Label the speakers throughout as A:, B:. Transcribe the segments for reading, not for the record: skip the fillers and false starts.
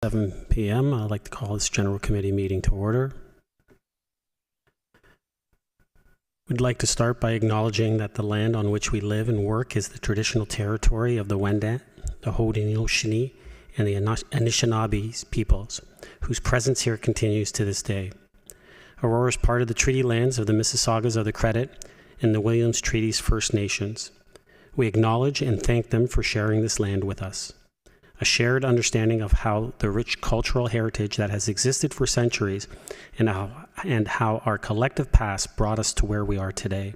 A: 7 p.m. I'd like to call this General Committee meeting to order. We'd like to start by acknowledging that the land on which we live and work is the traditional territory of the Wendat, the Haudenosaunee, and the Anishinaabe peoples, whose presence here continues to this day. Aurora is part of the treaty lands of the Mississaugas of the Credit and the Williams Treaty's First Nations. We acknowledge and thank them for sharing this land with us. A shared understanding of how the rich cultural heritage that has existed for centuries and how our collective past brought us to where we are today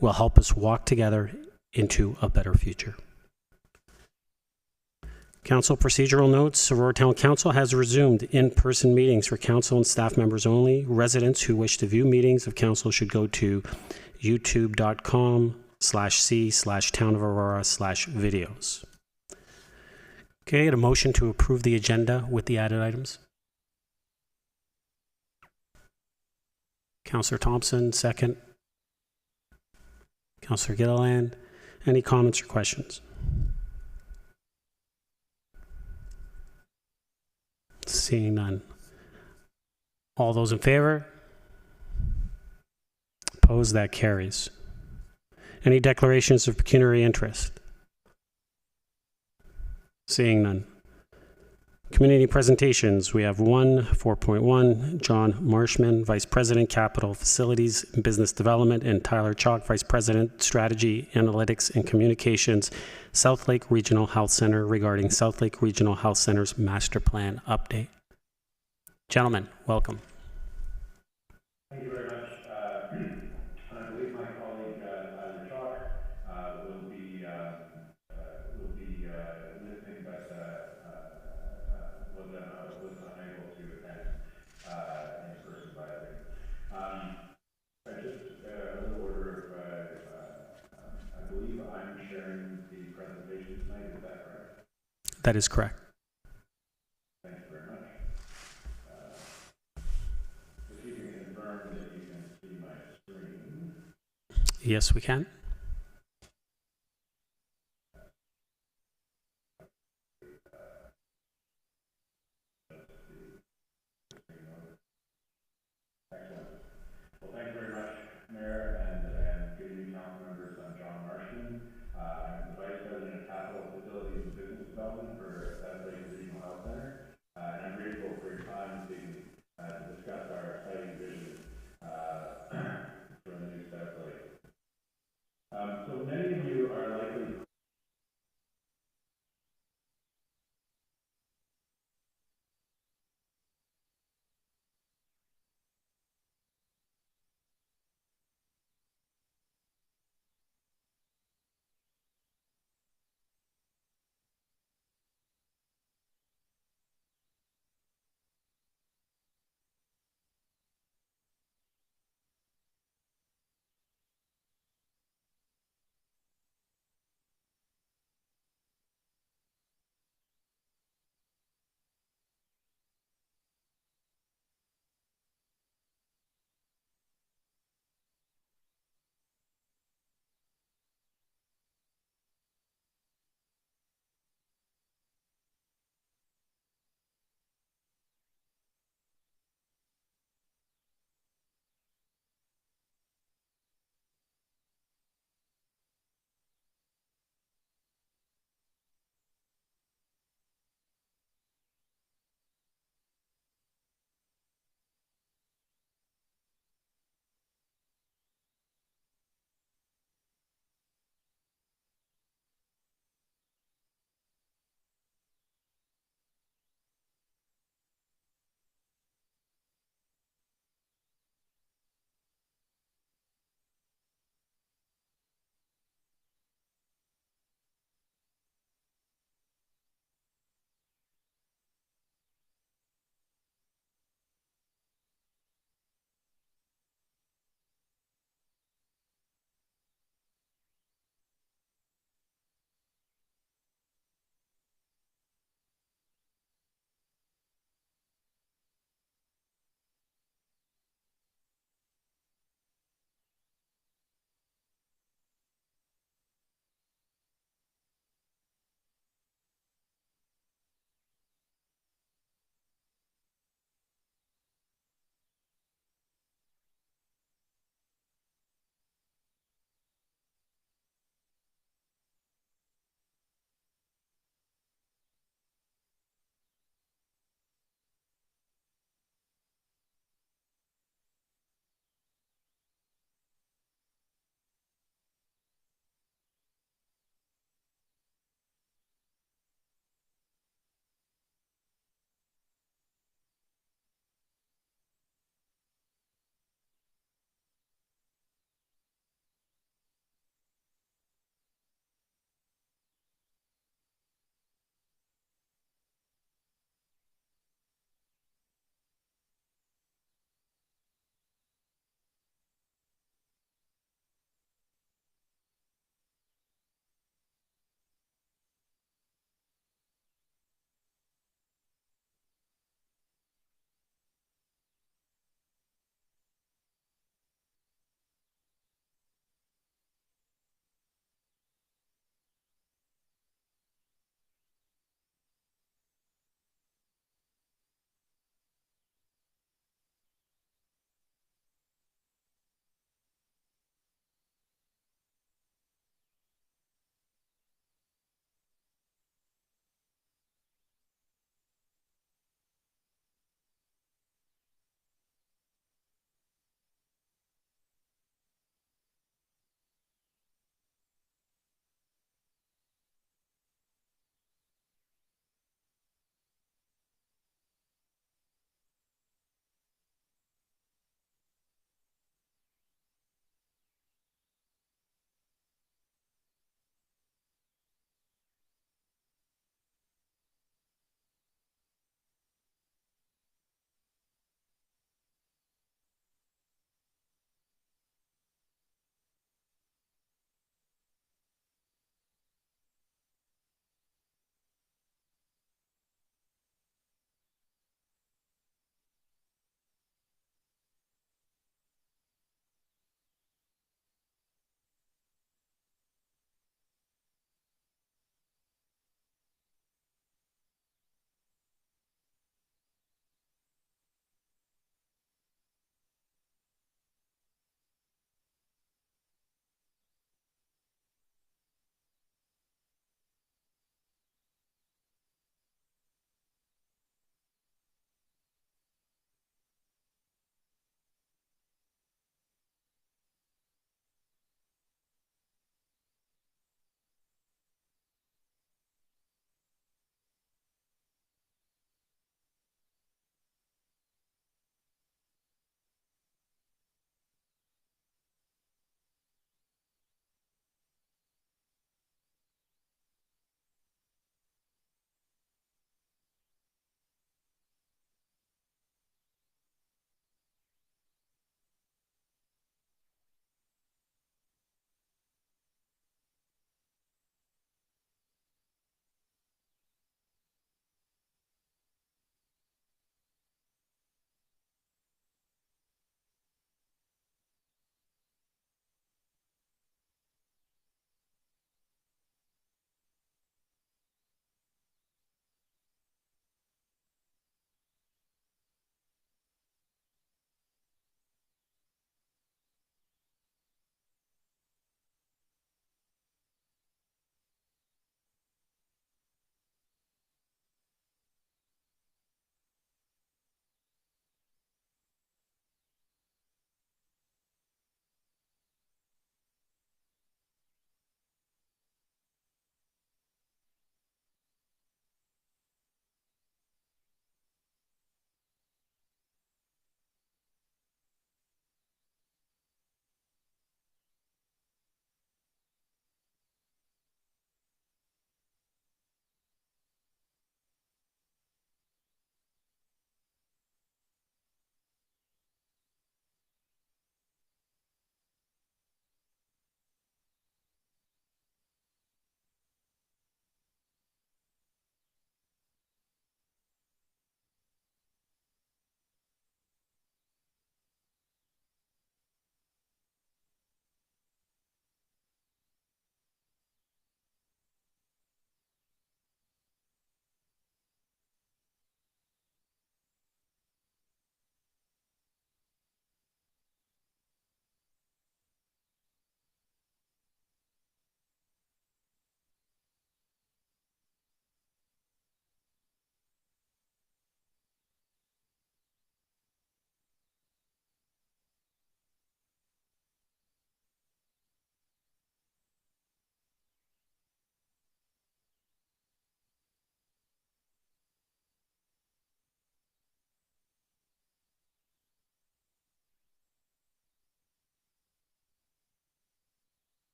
A: will help us walk together into a better future. Council procedural notes. Aurora Town Council has resumed in-person meetings for council and staff members only. Residents who wish to view meetings of council should go to youtube.com/c/town-of-aurora/videos. Okay, a motion to approve the agenda with the added items. Councillor Thompson, second. Councillor Gilliland, any comments or questions? Seeing none. All those in favor? Opposed? That carries. Any declarations of pecuniary interest? Seeing none. Community presentations. We have 4.1, John Marshman, Vice President, Capital Facilities and Business Development, and Tyler Chalk, Vice President, Strategy, Analytics, and Communications, South Lake Regional Health Center, regarding South Lake Regional Health Center's Master Plan update. Gentlemen, welcome.
B: Thank you very much. I believe my colleague Tyler Chalk will be listening, but was unable to attend in person via link. Just a little order of, I believe I'm sharing the presentation tonight. Is that correct?
A: That is correct.
B: Thank you very much. If you can confirm that you can see my screen.
A: Yes, we can.
B: Excellent. Well, thank you very much, Mayor, and good evening, council members. I'm John Marshman. I'm the Vice President of Capital Facilities and Business Development for South Lake Regional Health Center, and I'm grateful for your time to discuss our exciting vision for the new South Lake. So many of you are likely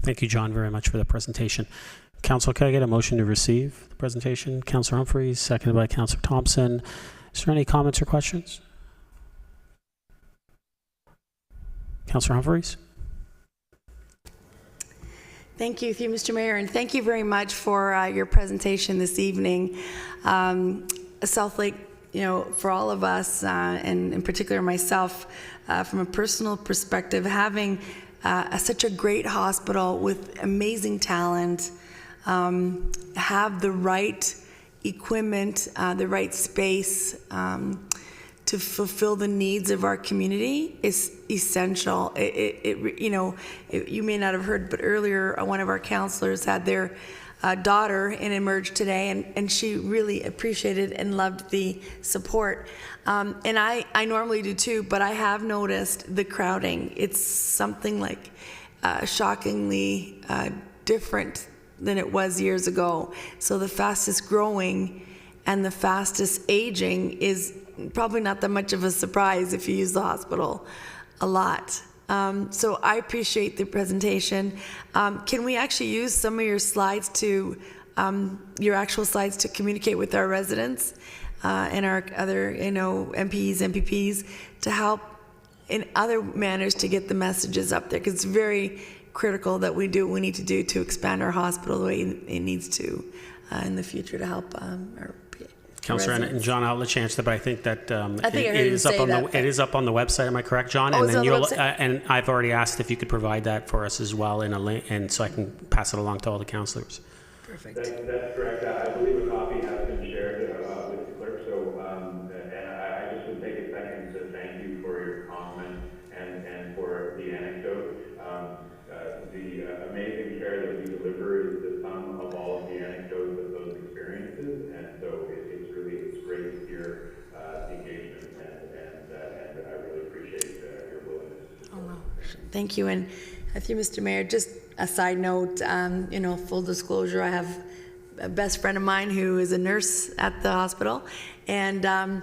A: Thank you, John, very much for the presentation. Council, can I get a motion to receive the presentation? Councillor Humphreys, seconded by Councillor Thompson. Is there any comments or questions? Councillor Humphreys?
C: Thank you, Mr. Mayor, and thank you very much for your presentation this evening. South Lake, for all of us, and in particular myself, from a personal perspective, having such a great hospital with amazing talent, have the right equipment, the right space to fulfill the needs of our community is essential. You may not have heard, but earlier one of our counselors had their daughter in Emerge today, and she really appreciated and loved the support. And I normally do too, but I have noticed the crowding. It's something like shockingly different than it was years ago. So the fastest growing and the fastest aging is probably not that much of a surprise if you use the hospital a lot. So I appreciate the presentation. Can we actually use some of your slides your actual slides to communicate with our residents and our other, MPs, MPPs to help in other manners to get the messages up there? Because it's very critical that we do what we need to do to expand our hospital the way it needs to in the future to help our
A: Councillor and John, I'll let you answer that, but I think that
C: it is up
A: on the website. Am I correct, John?
C: Oh,
A: and then
C: the
A: and I've already asked if you could provide that for us as well in a link, and so I can pass it along to all the councillors.
C: Perfect.
B: That's correct. I believe a copy has been shared with the clerk. So, and I just would take a second to thank you for your comment and for the anecdote. The amazing care that we deliver is the sum of all of the anecdotes of those experiences, and so it's great to hear the engagement, and I really appreciate your willingness.
C: Oh, no. Thank you. And I think, Mr. Mayor, just a side note, full disclosure, I have a best friend of mine who is a nurse at the hospital, and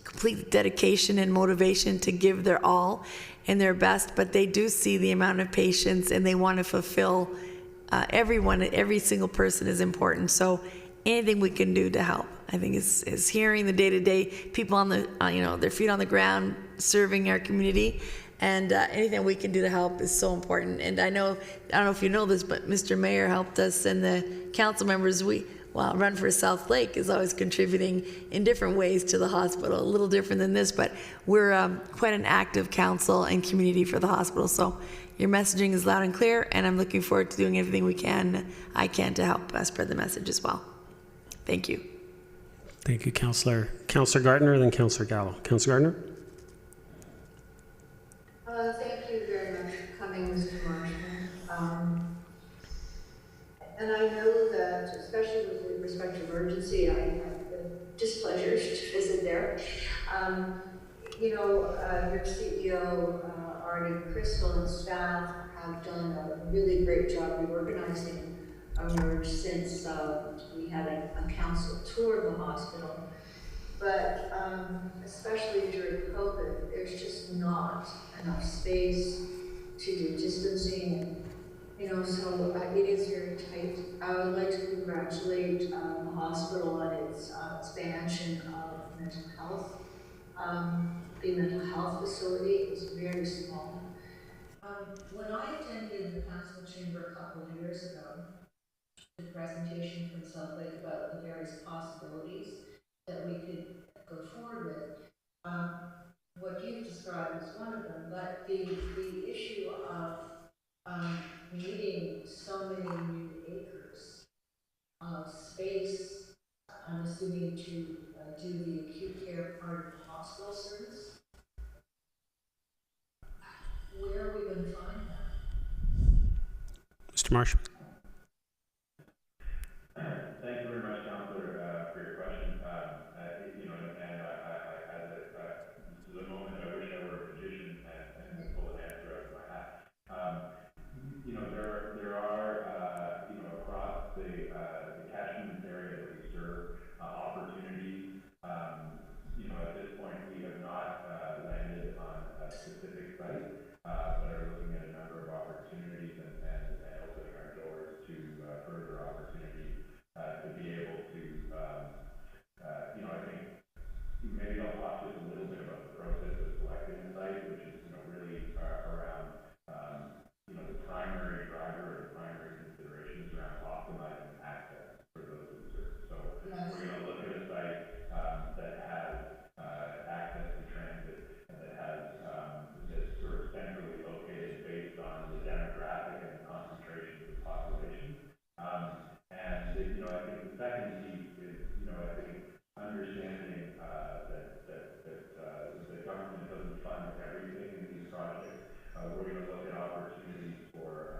C: complete dedication and motivation to give their all and their best, but they do see the amount of patients and they want to fulfill every single person is important. So anything we can do to help, I think is hearing the day-to-day people on the, their feet on the ground, serving our community, and anything we can do to help is so important. And I don't know if you know this, but Mr. Mayor helped us, and the council members, Run for South Lake is always contributing in different ways to the hospital, a little different than this, but we're quite an active council and community for the hospital. So your messaging is loud and clear, and I'm looking forward to doing everything I can to help spread the message as well. Thank you.
A: Thank you, Councillor. Councillor Gardner, then Councillor Gallo. Councillor Gardner?
D: Thank you very much for coming, Mr. Marshman. And I know that, especially with respect to emergency, I have the displeasure to visit there. Your CEO, Artie, Crystal, and staff have done a really great job reorganizing Emerge since we had a council tour of the hospital. But especially during COVID, there's just not enough space to do distancing. So it is very tight. I would like to congratulate the hospital on its expansion of mental health. The mental health facility is very small. When I attended the council chamber a couple of years ago, the presentation from South Lake about the various possibilities that we could go forward with, what you've described is one of them, but the issue of needing so many new acres of space, I'm assuming to do the acute care part of the hospital service. Where are we going to find that?
A: Mr. Marshman?
B: Thank you very much, Councillor, for your question. This is a moment that I wish I were a magician and pull an answer out of my hat. There are across the catchment area that we serve opportunities. At this point we have not landed on a specific site, but are looking at a number of opportunities and to further opportunity to be able to, I think maybe I'll talk just a little bit about the process of selecting the site, which is, really around, the primary driver or the primary considerations around optimizing access for those who serve. So
D: Yes.
B: we're going to look at a site that has access to transit and that has that's sort of centrally located based on the demographic and the concentration of the population. I think the second piece is, I think understanding that the government doesn't fund everything in these projects. We're going to look at opportunities for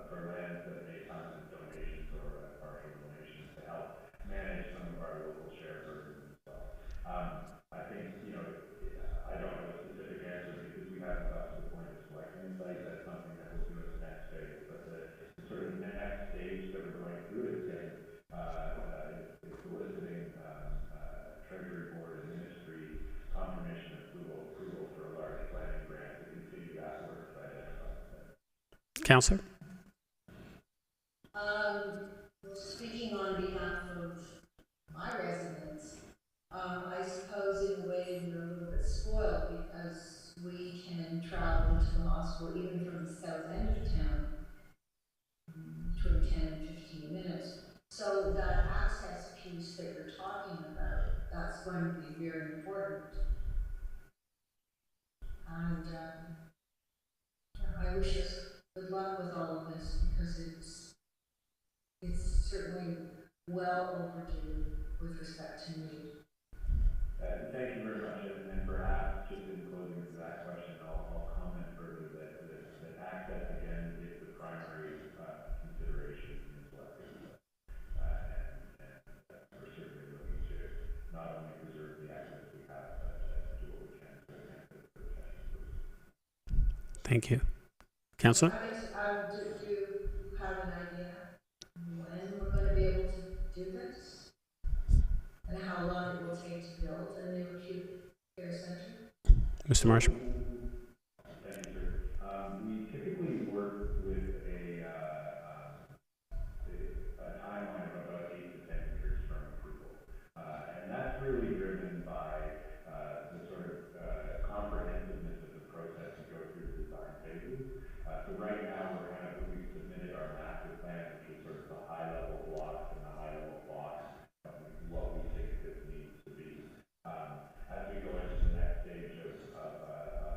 B: lands that may come as donations or partial donations to help manage some of our local share burdens as well. I think, I don't have a specific answer because we haven't got to the point of selecting a site. That's something that we'll do in the next phase. But the sort of next stage that we're going through is getting soliciting Treasury Board and Ministry confirmation approval for a large planning grant to continue that work to identify the site.
A: Councillor?
D: Speaking on behalf of my residents, I suppose in a way we're a little bit spoiled because we can travel to the hospital even from the south end of town between 10 and 15 minutes. So that access piece that you're talking about, that's going to be very important. And I wish us good luck with all of this because it's certainly well overdue with respect to need.
B: Thank you very much. And perhaps just in closing to that question, I'll comment further that access again is the primary consideration in selecting this. And we're certainly looking to not only preserve the access we have, but do what we can to enhance it for the potential.
A: Thank you. Councillor?
D: Do you have an idea when we're going to be able to do this? And how long it will take to build a new acute care center?
A: Mr. Marshall?
B: Thank you, sir. We typically work with a timeline of about 8 to 10 years from approval. And that's really driven by the sort of comprehensiveness of the process we go through the design phases. So right now we've submitted our master plan, which is sort of the high level blocks and the high level blocks of what we think this needs to be. As we go into the next stage of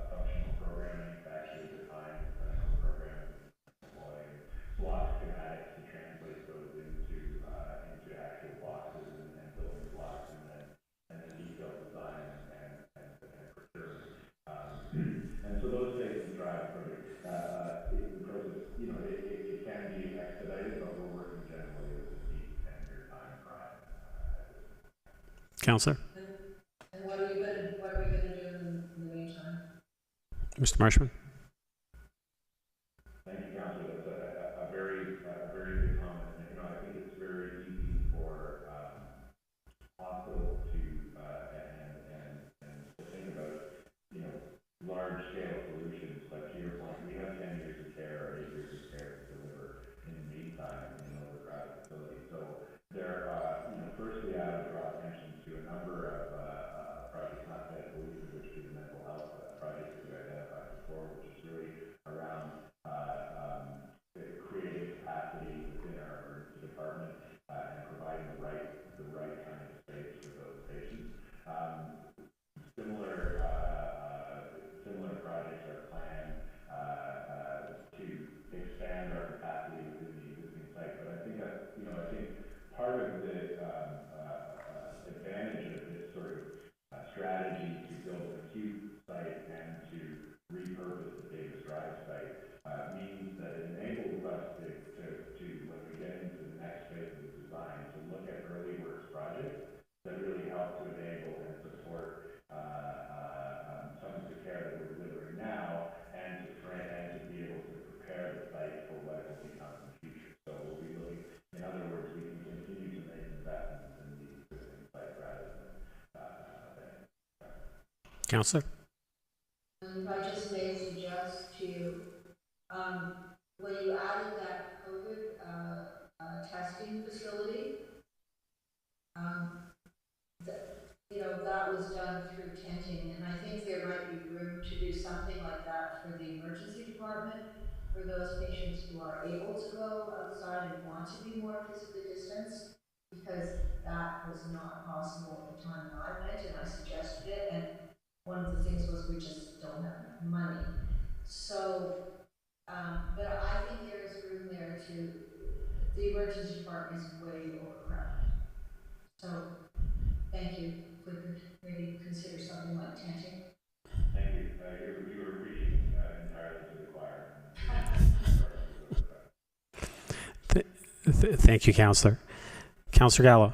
B: functional programming, to actually define the clinical programming, employing block schematics to translate those into actual boxes and building blocks, and then detailed design and procurement. And so those phases drive further. The process, it can be expedited, but we're working generally with a 8 to 10 year time frame.
A: Councillor?
D: And what are we going to do in the meantime?
A: Mr. Marshman?
B: Thank you, Councillor. That's a very good comment. And, I think it's very easy for hospitals to and to think about, large scale solutions. But to your point, we have 10 years of care or 8 years of care to deliver in the meantime in an overcrowded facility. So there, firstly, I would draw attention to a number of projects, not that I believe which is the mental health projects that we identified before, which is really around creating capacity within our emergency department and providing the right kind of space for those patients. Similar projects are planned to expand our capacity within the existing site. But I think part of the advantage of this sort of strategy to build an acute site and to repurpose the Davis Drive site means that it enables us to when we get into the next phase of the design, to look at early works projects that really help to enable and support some of the care that we're delivering now, and to be able to prepare the site for what it will become in the future. So we'll be looking, in other words, we can continue to make investments in the existing site rather than
A: Councillor?
D: And if I just may suggest to you, when you added that COVID facility. That was done through tenting, and I think there might be room to do something like that for the emergency department, for those patients who are able to go outside and want to be more physically distanced, because that was not possible at the time that I went, and I suggested it, and one of the things was we just don't have enough money. So, but I think there is room there the emergency department is way overcrowded. So, thank you. If we could maybe consider something like tenting.
B: Thank you. You were preaching entirely to the choir.
A: Thank you, Councillor. Councillor Gallo.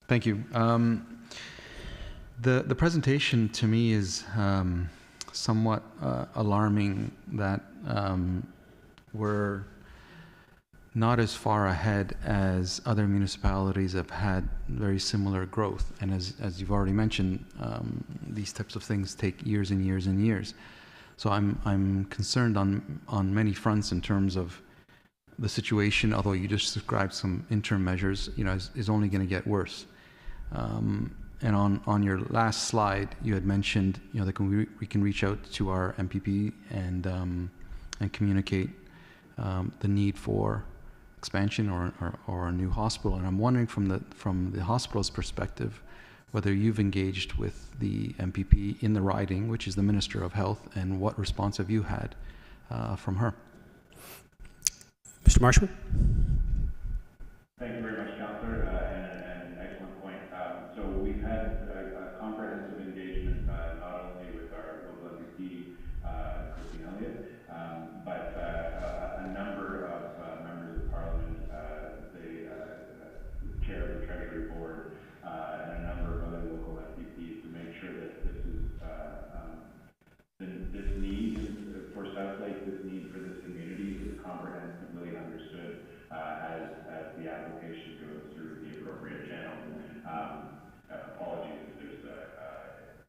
E: Thank you. The presentation to me is somewhat alarming that we're not as far ahead as other municipalities have had very similar growth. And as you've already mentioned, these types of things take years and years and years. So I'm concerned on many fronts in terms of the situation, although you just described some interim measures, is only going to get worse. And on your last slide, you had mentioned, that we can reach out to our MPP and communicate the need for expansion or a new hospital. And I'm wondering from the hospital's perspective, whether you've engaged with the MPP in the riding, which is the Minister of Health, and what response have you had from her?
A: Mr. Marshman?
B: Thank you very much, Councillor, and an excellent point. So we've had a comprehensive engagement not only with our local MPP, Christine Elliott, but a number of members of Parliament, the chair of the Treasury Board, and a number of other local MPPs to make sure that this is this need for Southlake, this need for this community is comprehensively understood as the application goes through the appropriate channel. Apologies if there's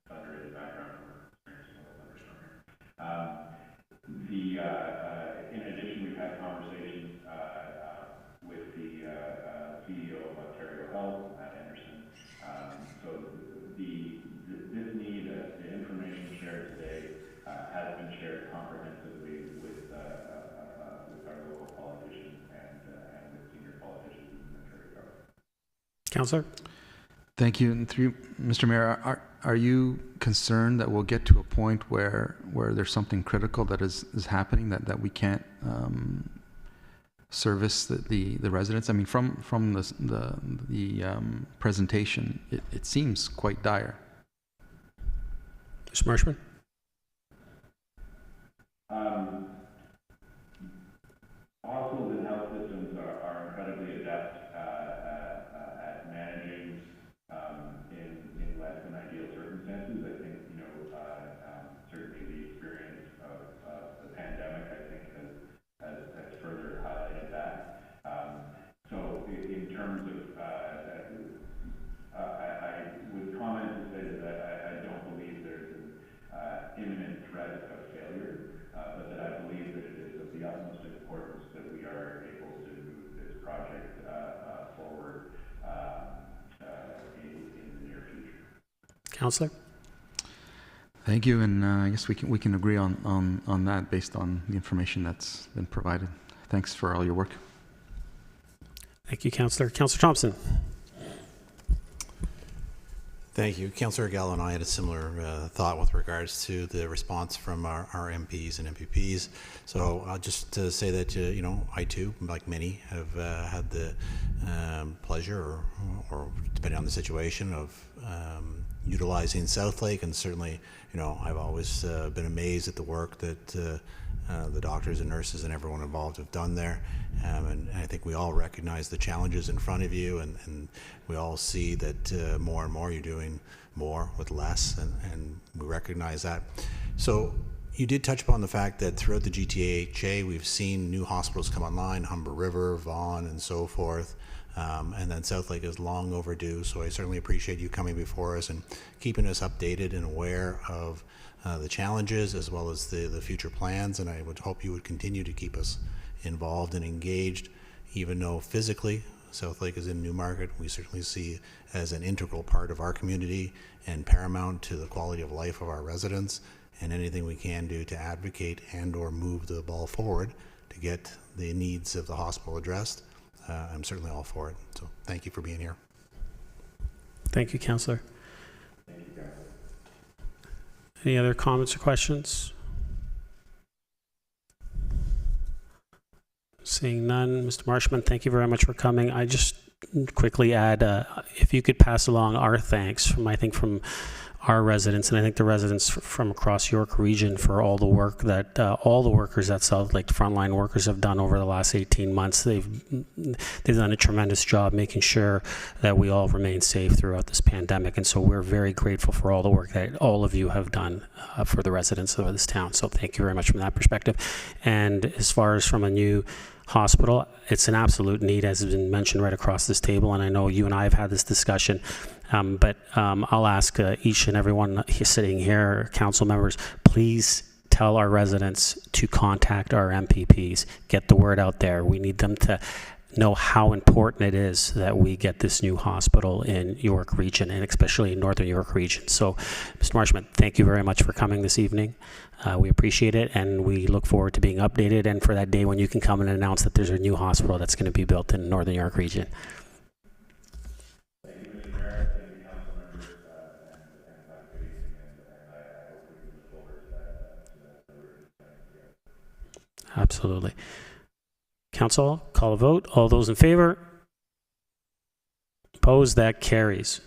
B: thunder in the background. We're experiencing a little thunderstorm. In addition, we've had conversations with the CEO of Ontario Health, Matt Anderson. So this need, the information shared today, has been shared comprehensively with our local politicians and with senior politicians in the Ontario government.
A: Councillor?
E: Thank you. And through Mr. Mayor, are you concerned that we'll get to a point where there's something critical that is happening that we can't service the residents? I mean, from the presentation, it seems quite dire.
A: Mr. Marshman?
B: Hospitals and health systems are incredibly adept at managing in less than ideal circumstances. I think, certainly the experience of the pandemic, I think, has further highlighted that. So in terms of, I would comment to say that I don't believe there's an imminent threat of failure, but that I believe that it is of the utmost importance that we are able to move this project forward in the near future.
A: Councillor?
E: Thank you, and I guess we can agree on that based on the information that's been provided. Thanks for all your work.
A: Thank you, Councillor. Councillor Thompson?
F: Thank you. Councillor Gallo and I had a similar thought with regards to the response from our MPs and MPPs. So I'll just say that, I too, like many, have had the pleasure or depending on the situation of utilizing Southlake, and certainly, I've always been amazed at the work that the doctors and nurses and everyone involved have done there. And I think we all recognize the challenges in front of you, and we all see that more and more you're doing more with less, and we recognize that. So you did touch upon the fact that throughout the GTHA, we've seen new hospitals come online, Humber River, Vaughan, and so forth. And then South Lake is long overdue, so I certainly appreciate you coming before us and keeping us updated and aware of the challenges as well as the future plans. And I would hope you would continue to keep us involved and engaged, even though physically South Lake is in Newmarket. We certainly see as an integral part of our community and paramount to the quality of life of our residents, and anything we can do to advocate and or move the ball forward to get the needs of the hospital addressed, I'm certainly all for it. So thank you for being here.
A: Thank you, Councillor. Any other comments or questions? Seeing none, Mr. Marshman, thank you very much for coming. I just quickly add, if you could pass along our thanks from our residents, and I think the residents from across York Region, for all the work that all the workers at South Lake, frontline workers, have done over the last 18 months. They've done a tremendous job making sure that we all remain safe throughout this pandemic, and so we're very grateful for all the work that all of you have done for the residents of this town. So thank you very much from that perspective. And as far as from a new hospital, it's an absolute need, as has been mentioned right across this table, and I know you and I have had this discussion. But I'll ask each and everyone sitting here, council members, please tell our residents to contact our MPPs. Get the word out there. We need them to know how important it is that we get this new hospital in York Region, and especially in Northern York Region. So, Mr. Marshman, thank you very much for coming this evening. We appreciate it, and we look forward to being updated and for that day when you can come and announce that there's a new hospital that's going to be built in Northern York Region. Absolutely. Council, call a vote. All those in favor? Opposed? That carries.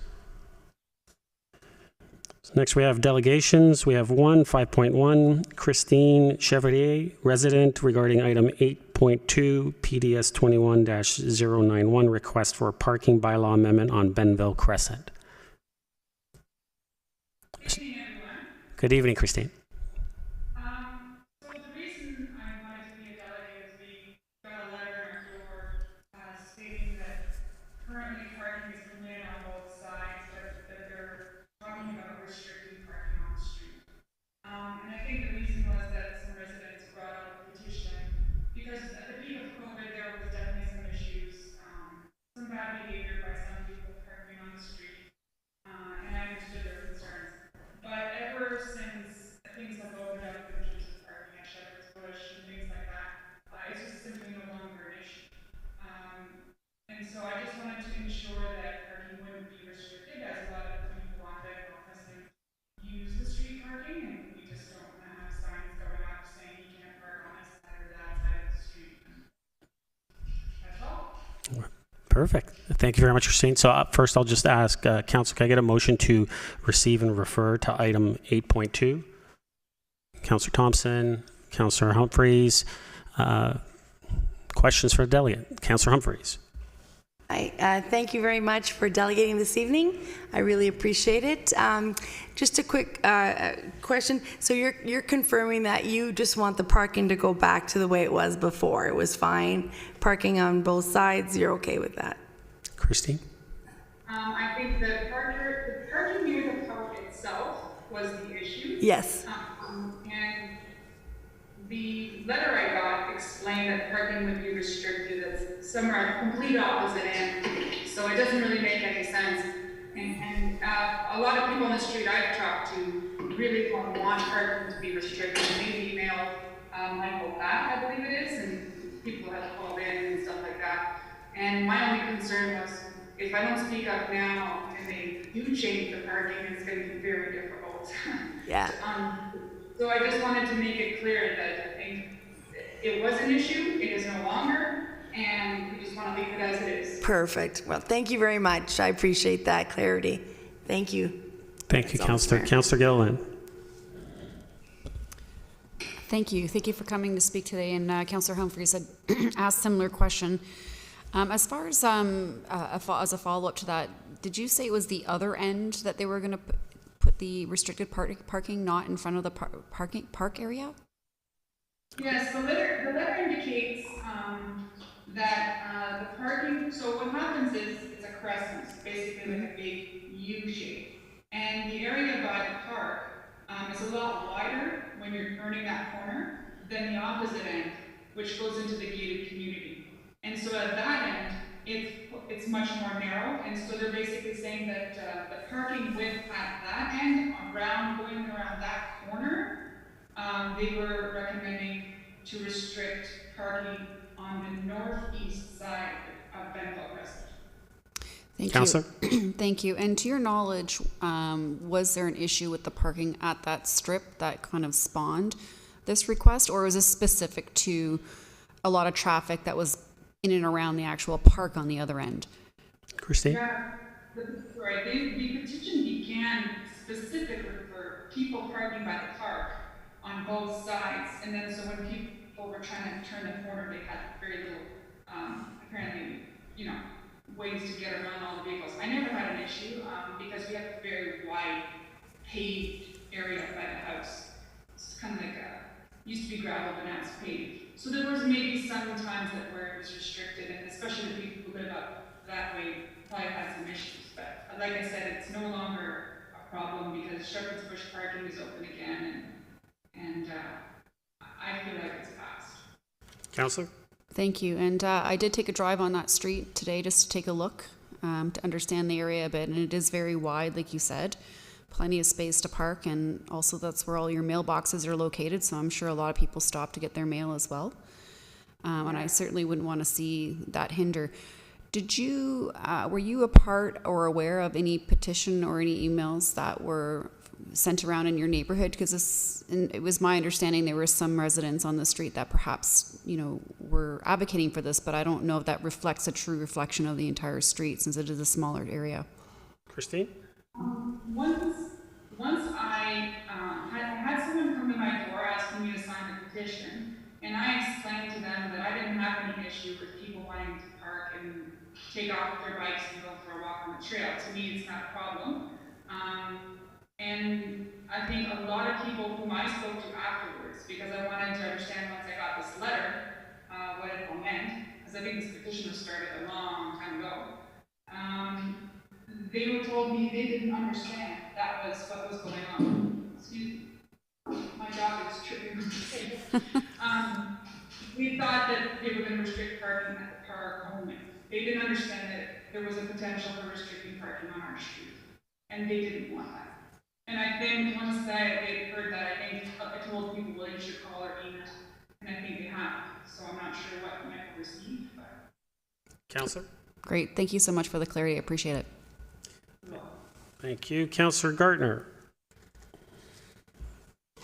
A: So next we have delegations. We have 5.1, Christine Chevalier, resident, regarding item 8.2, PDS 21-091, request for a parking bylaw amendment on Benville Crescent.
G: Good evening, everyone.
A: Good evening, Christine.
G: So the reason I wanted to be a delegate is we got a letter in our door stating that currently parking is permitted on both sides, but that they're talking about restricting parking on the street. And I think the reason was that some residents brought out a petition because at the peak of COVID there was definitely some issues, some bad behavior by some people parking on the street, and I understood their concerns. But ever since things have opened up in terms of parking at Shepherd's Bush and things like that, it's just simply no longer an issue. And so I just wanted to ensure that parking wouldn't be restricted, as a lot of people on Benville Crescent use the street parking, and we just don't want to have signs going up saying you can't park on this side or that side of the street. That's all.
A: Perfect. Thank you very much, Christine. So first I'll just ask, Council, can I get a motion to receive and refer to item 8.2? Councillor Thompson, Councillor Humphreys. Questions for the delegate? Councillor Humphreys.
C: Thank you very much for delegating this evening. I really appreciate it. Just a quick question. So you're confirming that you just want the parking to go back to the way it was before? It was fine, parking on both sides. You're okay with that?
A: Christine?
G: I think the parking near the park itself was the issue.
C: Yes.
G: And the letter I got explained that parking would be restricted at somewhere at the complete opposite end, so it doesn't really make any sense. And a lot of people on the street I've talked to really don't want parking to be restricted. They emailed Michael Back, I believe it is, and people have called in and stuff like that. And my only concern was, if I don't speak up now and they do change the parking, it's going to be very difficult.
C: Yeah.
G: So I just wanted to make it clear that I think it was an issue, it is no longer, and we just want to leave it as it is.
C: Perfect. Well, thank you very much. I appreciate that clarity. Thank you.
A: Thank you, Councillor. Councillor Gilliland.
H: Thank you. Thank you for coming to speak today. And Councillor Humphreys had asked a similar question. As far as as a follow-up to that, did you say it was the other end that they were going to put the restricted parking, not in front of the park area?
G: Yes, the letter indicates that the parking, so what happens is it's a crescent, basically like a big U shape. And the area by the park is a lot wider when you're turning that corner than the opposite end, which goes into the gated community. And so at that end, it's much more narrow, and so they're basically saying that the parking width at that end, going around that corner, they were recommending to restrict parking on the northeast side of Benville Crescent.
H: Thank
A: Councillor?
H: you. Thank you. And to your knowledge, was there an issue with the parking at that strip that kind of spawned this request, or was this specific to a lot of traffic that was in and around the actual park on the other end?
A: Christine?
G: Yeah, the petition began specifically for people parking by the park on both sides, and then so when people were trying to turn the corner, they had very little, apparently, ways to get around all the vehicles. I never had an issue because we have a very wide paved area by the house. It's kind of like used to be gravel, but now it's paved. So there was maybe some times where it was restricted, and especially the people who live up that way probably had some issues. But like I said, it's no longer a problem because Shepherd's Bush parking is open again, and I feel like it's passed.
A: Councillor?
H: Thank you. And I did take a drive on that street today just to take a look, to understand the area a bit. And it is very wide, like you said, plenty of space to park. And also that's where all your mailboxes are located. So I'm sure a lot of people stop to get their mail as well. And I certainly wouldn't want to see that hinder. Were you a part or aware of any petition or any emails that were sent around in your neighborhood? Because it was my understanding there were some residents on the street that perhaps, were advocating for this, but I don't know if that reflects a true reflection of the entire street since it is a smaller area.
A: Christine?
G: Once I had someone come to my door asking me to sign the petition, and I explained to them that I didn't have any issue with people wanting to park and take off their bikes and go for a walk on the trail. To me, it's not a problem. And I think a lot of people whom I spoke to afterwards, because I wanted to understand once I got this letter, what it all meant, because I think this petition was started a long time ago. They were told me they didn't understand that was what was going on. Excuse me, my dog is tripping on the table. We thought that they were going to restrict parking at the park only. They didn't understand that there was a potential for restricting parking on our street, and they didn't want that. And I think once they heard that, I told people, well, you should call or email, and I think they have. So I'm not sure what you might have received, but.
A: Councillor?
H: Great. Thank you so much for the clarity. I appreciate it.
A: Thank you. Councillor Gartner?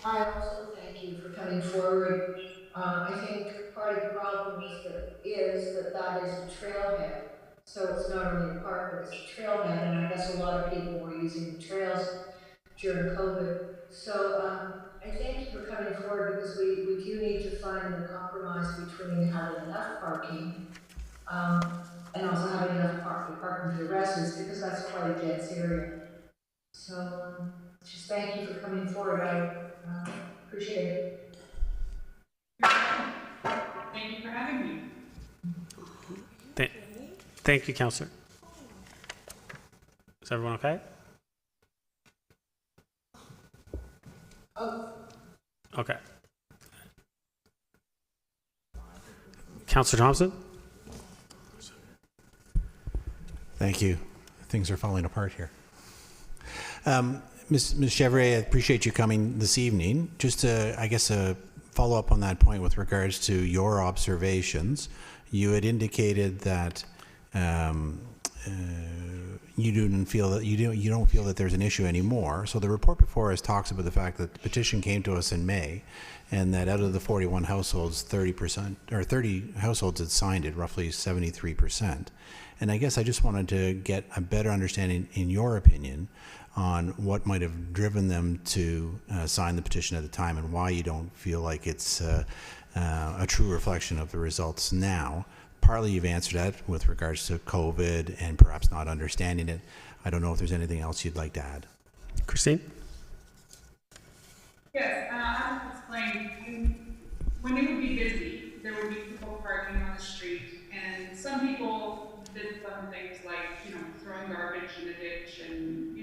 D: I also thank you for coming forward. I think part of the problem is that is a trailhead. So it's not only a park, but it's a trailhead, and I guess a lot of people were using the trails during COVID. So I thank you for coming forward because we do need to find the compromise between having enough parking and also having enough parking for the residents because that's quite a dense area. So just thank you for coming forward. I appreciate it.
G: Thank you for having me.
A: Thank you, Councillor. Is everyone okay?
D: Oh.
A: Okay. Councillor Thompson?
F: Thank you. Things are falling apart here. Ms. Chevrier, I appreciate you coming this evening. Just to, I guess, follow up on that point with regards to your observations. You had indicated that you don't feel that there's an issue anymore. So the report before us talks about the fact that the petition came to us in May, and that out of the 41 households, 30 households had signed it, roughly 73%. And I guess I just wanted to get a better understanding, in your opinion, on what might have driven them to sign the petition at the time, and why you don't feel like it's a true reflection of the results now. Partly you've answered that with regards to COVID and perhaps not understanding it. I don't know if there's anything else you'd like to add.
A: Christine?
G: Yes, I'll explain. When it would be busy, there would be people parking on the street, and some people did some things like, throwing garbage in the ditch and,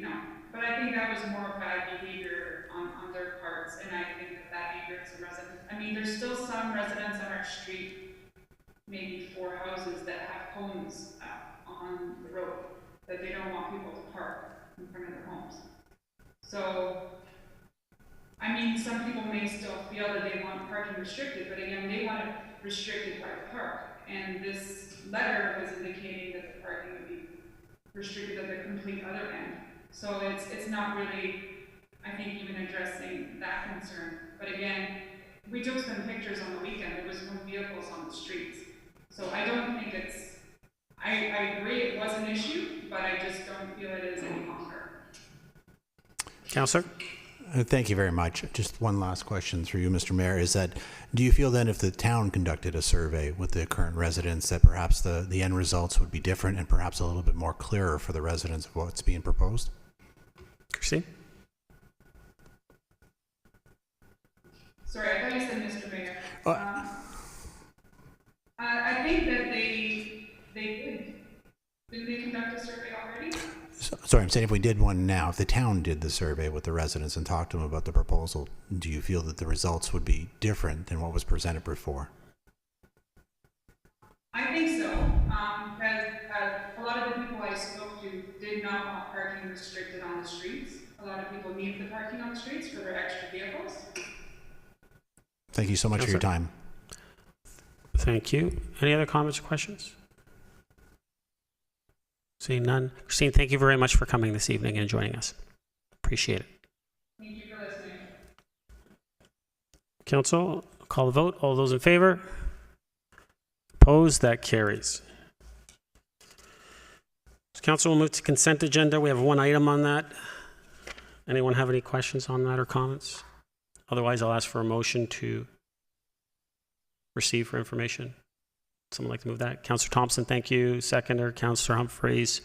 G: but I think that was more bad behavior on their parts, and I think that angered some residents. I mean, there's still some residents on our street, maybe 4 houses, that have cones on the road that they don't want people to park in front of their homes. So, I mean, some people may still feel that they want parking restricted, but again, they want it restricted by the park. And this letter was indicating that the parking would be restricted at the complete other end. So it's not really, I think, even addressing that concern. But again, we took some pictures on the weekend. There was no vehicles on the streets. So I don't think it's, I agree it was an issue, but I just don't feel it is any longer.
A: Councillor?
F: Thank you very much. Just one last question through you, Mr. Mayor, is that do you feel then if the town conducted a survey with the current residents that perhaps the end results would be different and perhaps a little bit more clearer for the residents of what's being proposed?
A: Christine?
G: Sorry, I thought you said Mr. Mayor. I think that they did. Didn't they conduct a survey already?
F: Sorry, I'm saying if we did one now, if the town did the survey with the residents and talked to them about the proposal, do you feel that the results would be different than what was presented before?
G: I think so, because a lot of the people I spoke to did not want parking restricted on the streets. A lot of people need the parking on the streets for their extra vehicles.
F: Thank you so much for your time.
A: Thank you. Any other comments or questions? Seeing none. Christine, thank you very much for coming this evening and joining us. Appreciate it.
G: Thank you for listening.
A: Council, call the vote. All those in favor? Opposed? That carries. So council will move to consent agenda. We have one item on that. Anyone have any questions on that or comments? Otherwise, I'll ask for a motion to receive for information. Someone like to move that? Councillor Thompson, thank you. Seconder, Councillor Humphreys.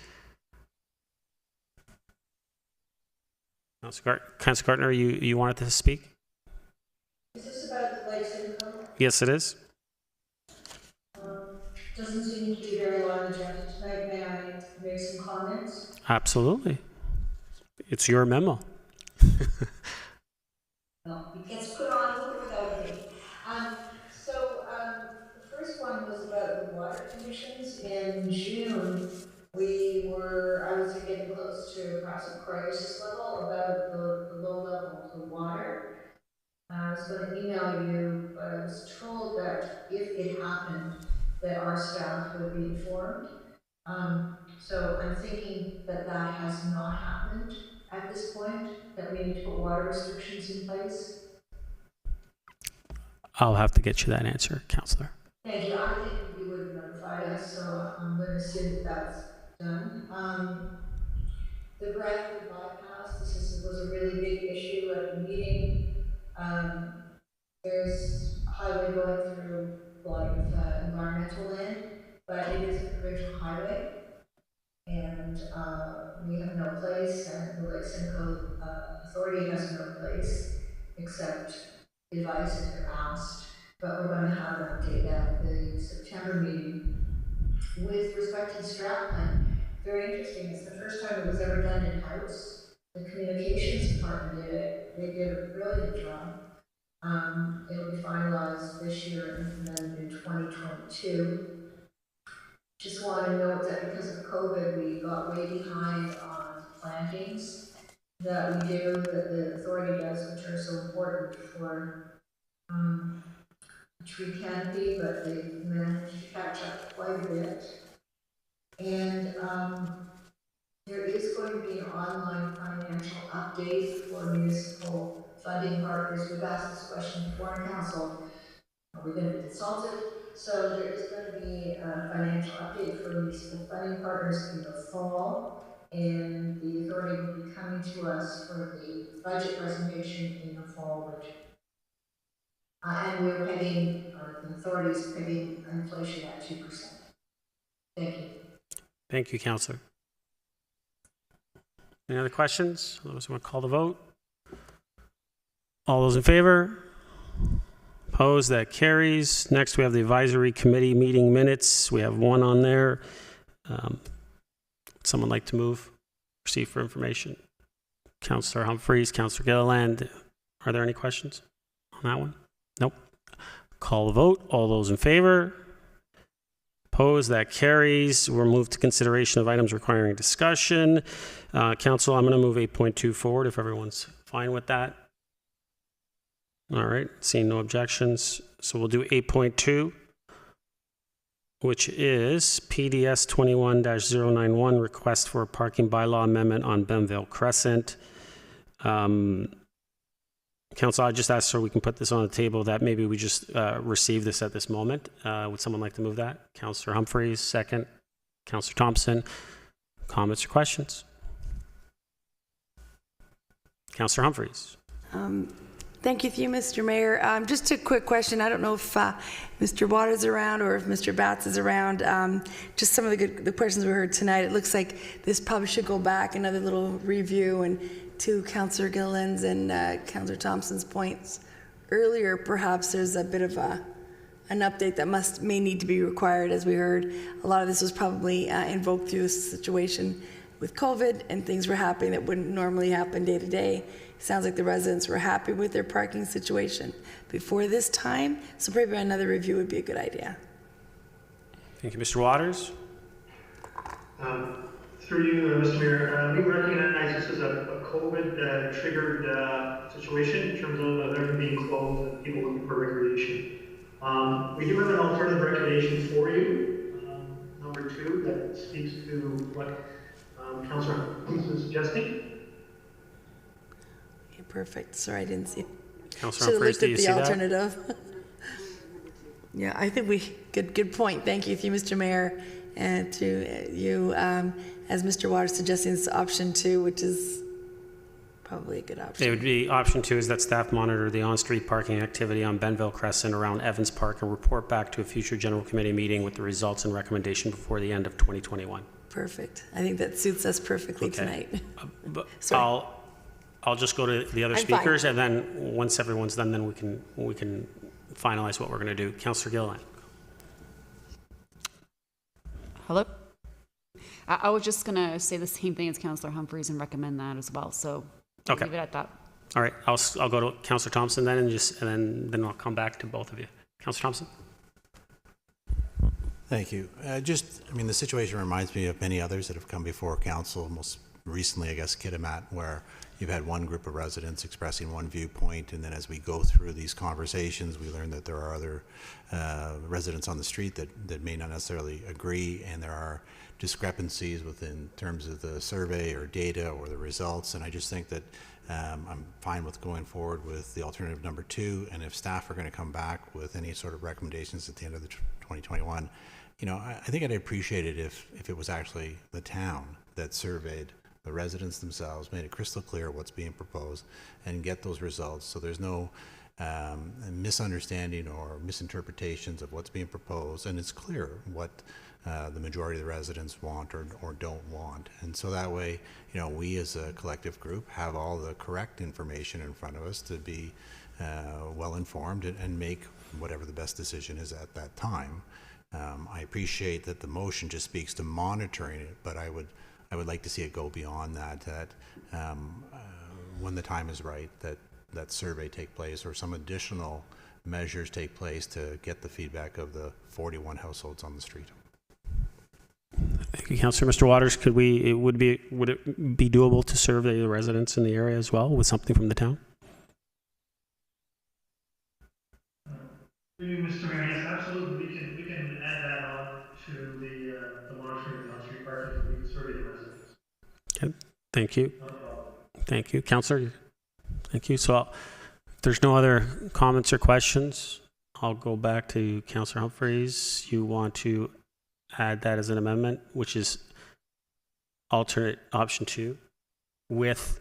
A: Councillor Gardner, you wanted to speak?
D: Is this about the Lakes Income?
A: Yes, it is.
D: Doesn't seem to be very long agenda tonight. May I make some comments?
A: Absolutely. It's your memo.
D: No, it gets put on with or without me. The first one was about the water conditions. In June, I was getting close to perhaps a crisis level about the low level of the water. I was going to email you, but I was told that if it happened, that our staff would be informed. So I'm thinking that has not happened at this point, that we need to put water restrictions in place.
A: I'll have to get you that answer, Councillor.
D: Thank you. I think you would have notified us, so I'm going to assume that that's done. The Bradford bypass, was a really big issue at the meeting. There's a highway going through a lot of environmental land, but it is a provincial highway, and we have no place, and the Lakes Simcoe Authority has no place except advice if they're asked. But we're going to have an update at the September meeting. With respect to the strat plan, very interesting. It's the first time it was ever done in-house. The communications department did it. They did a brilliant job. It'll be finalized this year and implemented in 2022. Just want to note that because of COVID, we got way behind on plantings that we do, that the authority does, which are so important for tree canopy, but they've managed to catch up quite a bit. And there is going to be an online financial update for municipal funding partners. We've asked this question before in council. Are we going to be consulted? So there is going to be a financial update for municipal funding partners in the fall, and the authority will be coming to us for the budget presentation in the fall, which and we're pegging, the authorities pegging inflation at 2%. Thank you.
A: Thank you, Councillor. Any other questions? Those who want to call the vote? All those in favor? Opposed? That carries. Next, we have the advisory committee meeting minutes. We have one on there. Someone like to move? Receive for information. Councillor Humphreys, Councillor Gilliland. Are there any questions on that one? Nope. Call the vote. All those in favor? Opposed? That carries. We'll move to consideration of items requiring discussion. Council, I'm going to move 8.2 forward if everyone's fine with that. All right. Seeing no objections. So we'll do 8.2, which is PDS 21-091, request for a parking bylaw amendment on Benville Crescent. Council, I just asked so we can put this on the table that maybe we just receive this at this moment. Would someone like to move that? Councillor Humphreys, second. Councillor Thompson, comments or questions? Councillor Humphreys.
C: Thank you, Mr. Mayor. Just a quick question. I don't know if Mr. Waters is around or if Mr. Batts is around. Just some of the questions we heard tonight. It looks like this probably should go back, another little review, and to Councillor Gilliland's and Councillor Thompson's points earlier, perhaps there's a bit of an update that may need to be required. As we heard, a lot of this was probably invoked through a situation with COVID, and things were happening that wouldn't normally happen day to day. Sounds like the residents were happy with their parking situation before this time, so maybe another review would be a good idea.
A: Thank you. Mr. Waters?
I: Through you, Mr. Mayor, we recognize this as a COVID-triggered situation in terms of everything being closed and people looking for recreation. We do have an alternative recommendation for you, number 2, that speaks to what Councillor Humphreys is suggesting.
C: Okay, perfect. Sorry, I didn't see it.
A: Councillor Humphreys, do you see
C: the alternative. Yeah, I think good point. Thank you, Mr. Mayor, and to you, as Mr. Waters suggesting, this option 2, which is probably a good option.
A: It would be option 2 is that staff monitor the on-street parking activity on Benville Crescent around Evans Park and report back to a future general committee meeting with the results and recommendation before the end of 2021.
C: Perfect. I think that suits us perfectly tonight.
A: I'll just go to the other speakers, and then once everyone's done, then we can finalize what we're going to do. Councillor Gilliland.
H: Hello? I was just going to say the same thing as Councillor Humphreys and recommend that as well. So
A: Okay.
H: leave it at that.
A: All right. I'll go to Councillor Thompson then, and then I'll come back to both of you. Councillor Thompson.
F: Thank you. The situation reminds me of many others that have come before council, most recently, I guess, Kitimat, where you've had one group of residents expressing one viewpoint, and then as we go through these conversations, we learn that there are other residents on the street that may not necessarily agree, and there are discrepancies within terms of the survey or data or the results, and I just think that I'm fine with going forward with the alternative number 2, and if staff are going to come back with any sort of recommendations at the end of the 2021, I think I'd appreciate it if it was actually the town that surveyed the residents themselves, made it crystal clear what's being proposed, and get those results so there's no misunderstanding or misinterpretations of what's being proposed, and it's clear what the majority of the residents want or don't want. And so that way, we as a collective group have all the correct information in front of us to be well informed and make whatever the best decision is at that time. I appreciate that the motion just speaks to monitoring it, but I would like to see it go beyond that, when the time is right, that survey take place or some additional measures take place to get the feedback of the 41 households on the street.
A: Thank you, Councillor. Mr. Waters, would it be doable to survey the residents in the area as well with something from the town?
I: Mr. Mayor, yes, absolutely. We can add that on to the monitoring of the on-street parking so we can survey the residents.
A: Okay. Thank you.
I: No problem.
A: Thank you, Councillor. Thank you. So if there's no other comments or questions, I'll go back to Councillor Humphreys. You want to add that as an amendment, which is alternate option 2 with,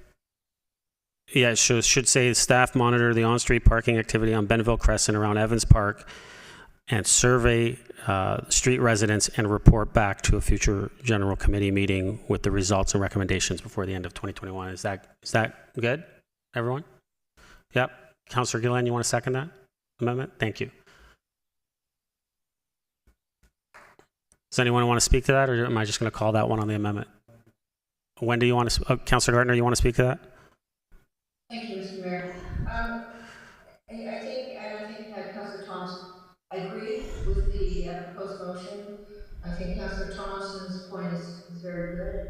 A: it should say staff monitor the on-street parking activity on Benville Crescent around Evans Park and survey street residents and report back to a future general committee meeting with the results and recommendations before the end of 2021. Is that good, everyone? Yep. Councillor Gilliland, you want to second that? amendment? Thank you. Does anyone want to speak to that, or am I just going to call that one on the amendment? When do you want to, Councillor Gardner, you want to speak to that?
D: Thank you, Mr. Mayor. I think Councillor Thompson, I agree with the proposed motion. I think Councillor Thompson's point is very good.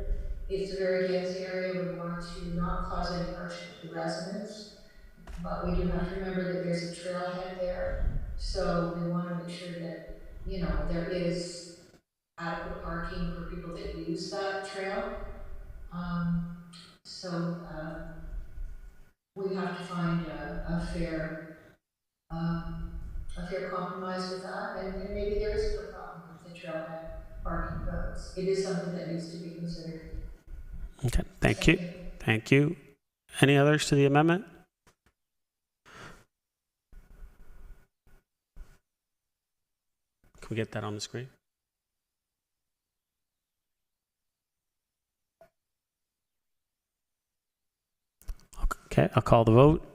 D: It's a very dense area. We want to not cause any hardship to residents, but we do have to remember that there's a trailhead there. So we want to make sure that, you know, there is adequate parking for people that use that trail. We have to find a fair compromise with that, and maybe there isn't a problem with the trailhead parking, but it is something that needs to be considered.
A: Okay, thank you. Thank you. Any others to the amendment? Can we get that on the screen? Okay, I'll call the vote.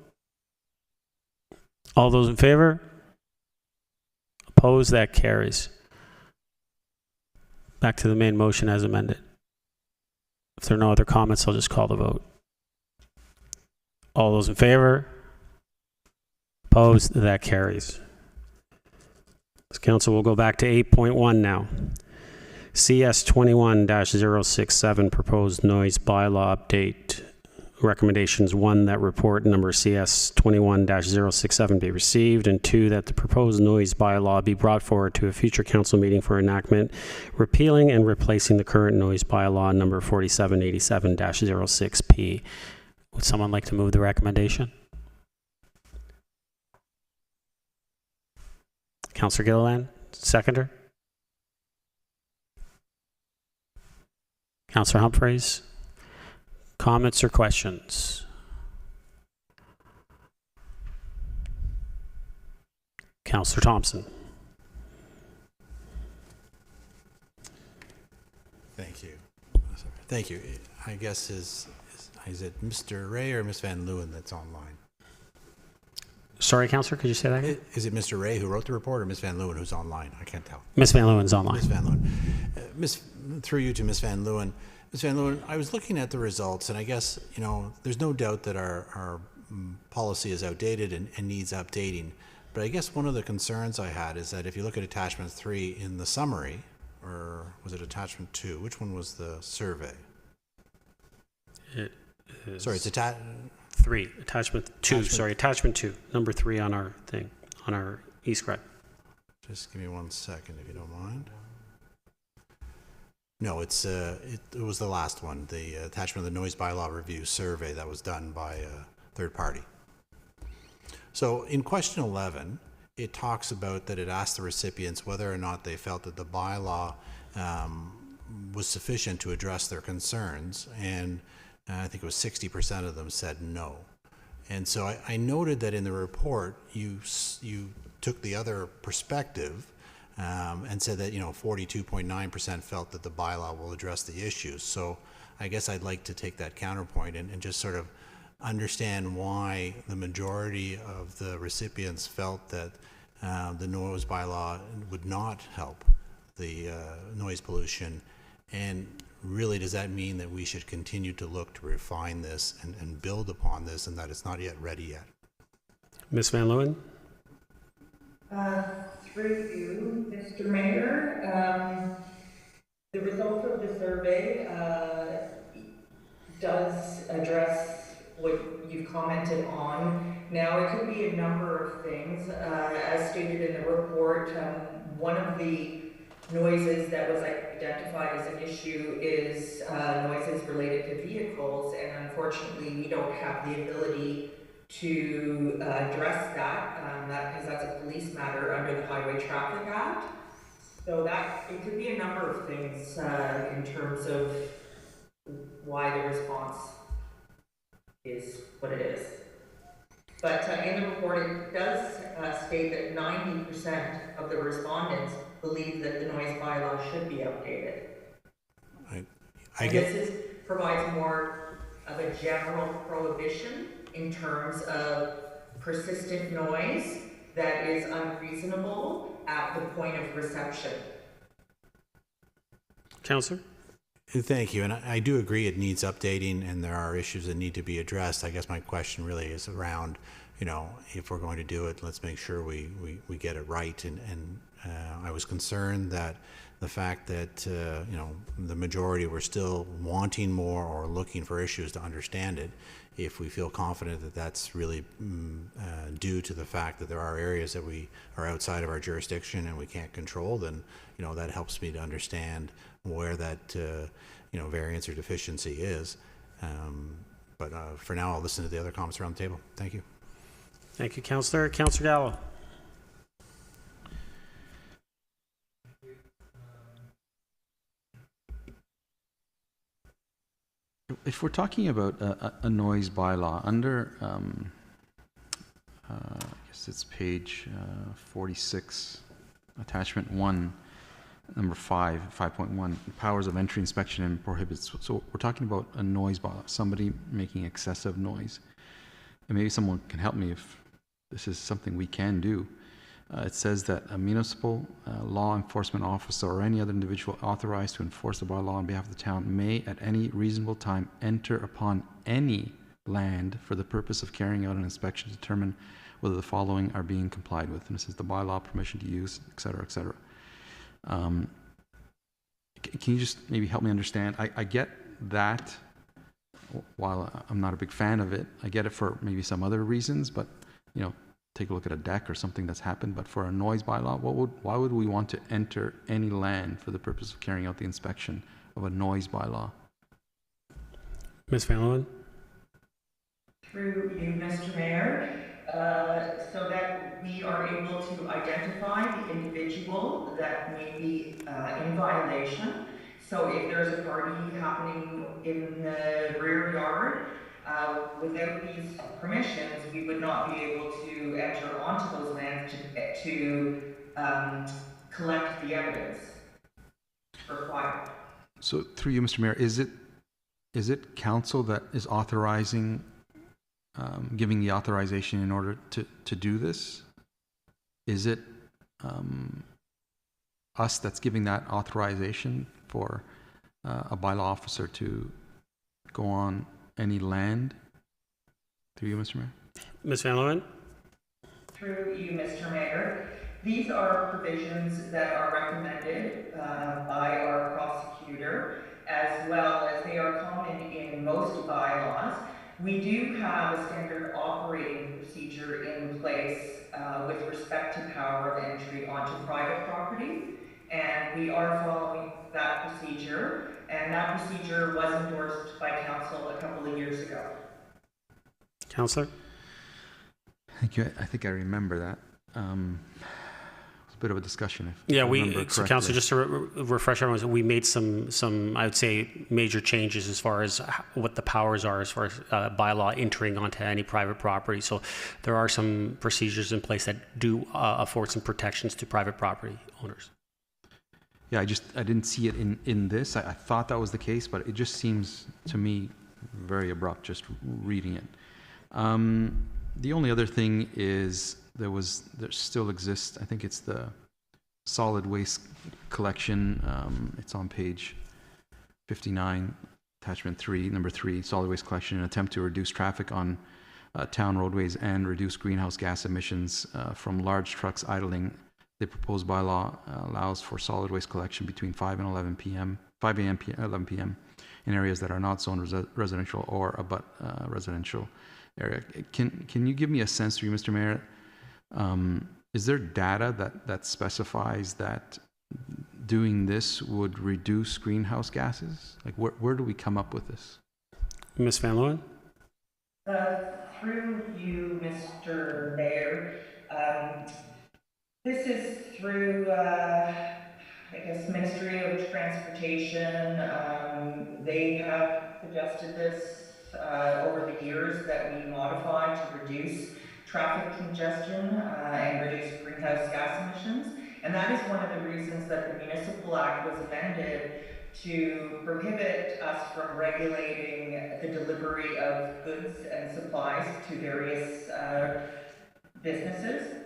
A: All those in favor? Opposed? That carries. Back to the main motion as amended. If there are no other comments, I'll just call the vote. All those in favor? Opposed? That carries. This council will go back to 8.1 now. CS 21-067 proposed noise bylaw update. Recommendations: 1, that report number CS 21-067 be received, and 2, that the proposed noise bylaw be brought forward to a future council meeting for enactment, repealing and replacing the current noise bylaw number 4787-06P. Would someone like to move the recommendation? Councillor Gilliland, seconder. Councillor Humphreys. Comments or questions? Councillor Thompson.
F: Thank you. Thank you. I guess is it Mr. Ray or Ms. Van Leeuwen that's online?
A: Sorry, Councillor, could you say that again?
F: Is it Mr. Ray who wrote the report or Ms. Van Leeuwen who's online? I can't tell.
A: Ms. Van Leeuwen's online.
F: Ms. Van Leeuwen. Through you to Ms. Van Leeuwen. Ms. Van Leeuwen, I was looking at the results, and I guess, you know, there's no doubt that our policy is outdated and needs updating. But I guess one of the concerns I had is that if you look at attachment 3 in the summary, or was it attachment 2? Which one was the survey?
A: It is.
F: Sorry, it's
A: 3. Attachment 2. Sorry, attachment 2. Number 3 on our thing, on our e-scribe.
F: Just give me 1 second, if you don't mind. No, it was the last one, the attachment of the noise bylaw review survey that was done by a third party. So in question 11, it talks about that it asked the recipients whether or not they felt that the bylaw was sufficient to address their concerns, and I think it was 60% of them said no. And so I noted that in the report, you took the other perspective and said that, you know, 42.9% felt that the bylaw will address the issues. So I guess I'd like to take that counterpoint and just sort of understand why the majority of the recipients felt that the noise bylaw would not help the noise pollution. And really, does that mean that we should continue to look to refine this and build upon this, and that it's not yet ready yet?
A: Ms. Van Leeuwen?
J: Through you, Mr. Mayor, the results of the survey does address what you've commented on. Now, it could be a number of things. As stated in the report, one of the noises that was identified as an issue is noises related to vehicles, and unfortunately we don't have the ability to address that, because that's a police matter under the Highway Traffic Act. So that, it could be a number of things in terms of why the response is what it is. But in the report, it does state that 90% of the respondents believe that the noise bylaw should be updated. This provides more of a general prohibition in terms of persistent noise that is unreasonable at the point of reception.
A: Councillor?
F: Thank you, and I do agree it needs updating, and there are issues that need to be addressed. I guess my question really is around, if we're going to do it, let's make sure we get it right. And I was concerned that the fact that the majority were still wanting more or looking for issues to understand it. If we feel confident that that's really due to the fact that there are areas that we are outside of our jurisdiction and we can't control, then that helps me to understand where that variance or deficiency is. But for now, I'll listen to the other comments around the table. Thank you.
A: Thank you, Councillor. Councillor Gallo?
E: If we're talking about a noise bylaw, under, I guess it's page 46, attachment 1, number 5.1, powers of entry, inspection, and prohibits. So we're talking about a noise bylaw, somebody making excessive noise. And maybe someone can help me if this is something we can do. It says that a municipal law enforcement officer or any other individual authorized to enforce the bylaw on behalf of the town may at any reasonable time enter upon any land for the purpose of carrying out an inspection to determine whether the following are being complied with. And this is the bylaw, permission to use, et cetera, et cetera. Can you just maybe help me understand? I get that, while I'm not a big fan of it, I get it for maybe some other reasons, but take a look at a deck or something that's happened. But for a noise bylaw, why would we want to enter any land for the purpose of carrying out the inspection of a noise bylaw?
A: Ms. Van Leeuwen?
J: Through you, Mr. Mayor, so that we are able to identify the individual that may be in violation. So if there's a party happening in the rear yard, without these permissions, we would not be able to enter onto those lands to collect the evidence required.
E: So through you, Mr. Mayor, is it council that is authorizing, giving the authorization in order to do this? Is it us that's giving that authorization for a bylaw officer to go on any land? Through you, Mr. Mayor.
A: Ms. Van Leeuwen?
J: Through you, Mr. Mayor, these are provisions that are recommended by our prosecutor, as well as they are common in most bylaws. We do have a standard operating procedure in place with respect to power of entry onto private property, and we are following that procedure, and that procedure was endorsed by council a couple of years ago.
A: Councillor?
E: Thank you. I think I remember that. It was a bit of a discussion.
A: So Councillor, just to refresh everyone, we made some, I would say, major changes as far as what the powers are as far as bylaw entering onto any private property. So there are some procedures in place that do afford some protections to private property owners.
E: Yeah, I didn't see it in this. I thought that was the case, but it just seems to me very abrupt just reading it. The only other thing is there still exists, I think it's the solid waste collection. It's on page 59, attachment 3, number 3, solid waste collection, an attempt to reduce traffic on town roadways and reduce greenhouse gas emissions from large trucks idling. The proposed bylaw allows for solid waste collection between 5 and 11 p.m., 5 a.m. 11 p.m. in areas that are not zoned residential or abut residential area. Can you give me a sense, through you, Mr. Mayor? Is there data that specifies that doing this would reduce greenhouse gases? Like, where do we come up with this?
A: Ms. Van Leeuwen?
J: Through you, Mr. Mayor, this is through, I guess, Ministry of Transportation. They have suggested this over the years that we modify to reduce traffic congestion and reduce greenhouse gas emissions. And that is one of the reasons that the Municipal Act was amended to prohibit us from regulating the delivery of goods and supplies to various businesses.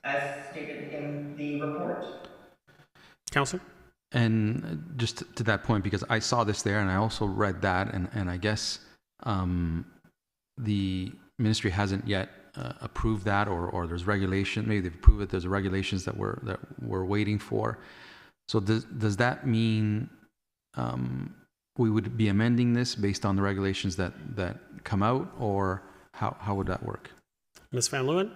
J: as stated in the report.
A: Councillor?
E: And just to that point, because I saw this there and I also read that, and I guess the ministry hasn't yet approved that, or there's regulation, maybe they've approved it, there's regulations that we're waiting for. So does that mean we would be amending this based on the regulations that come out, or how would that work?
A: Ms. Van Leeuwen?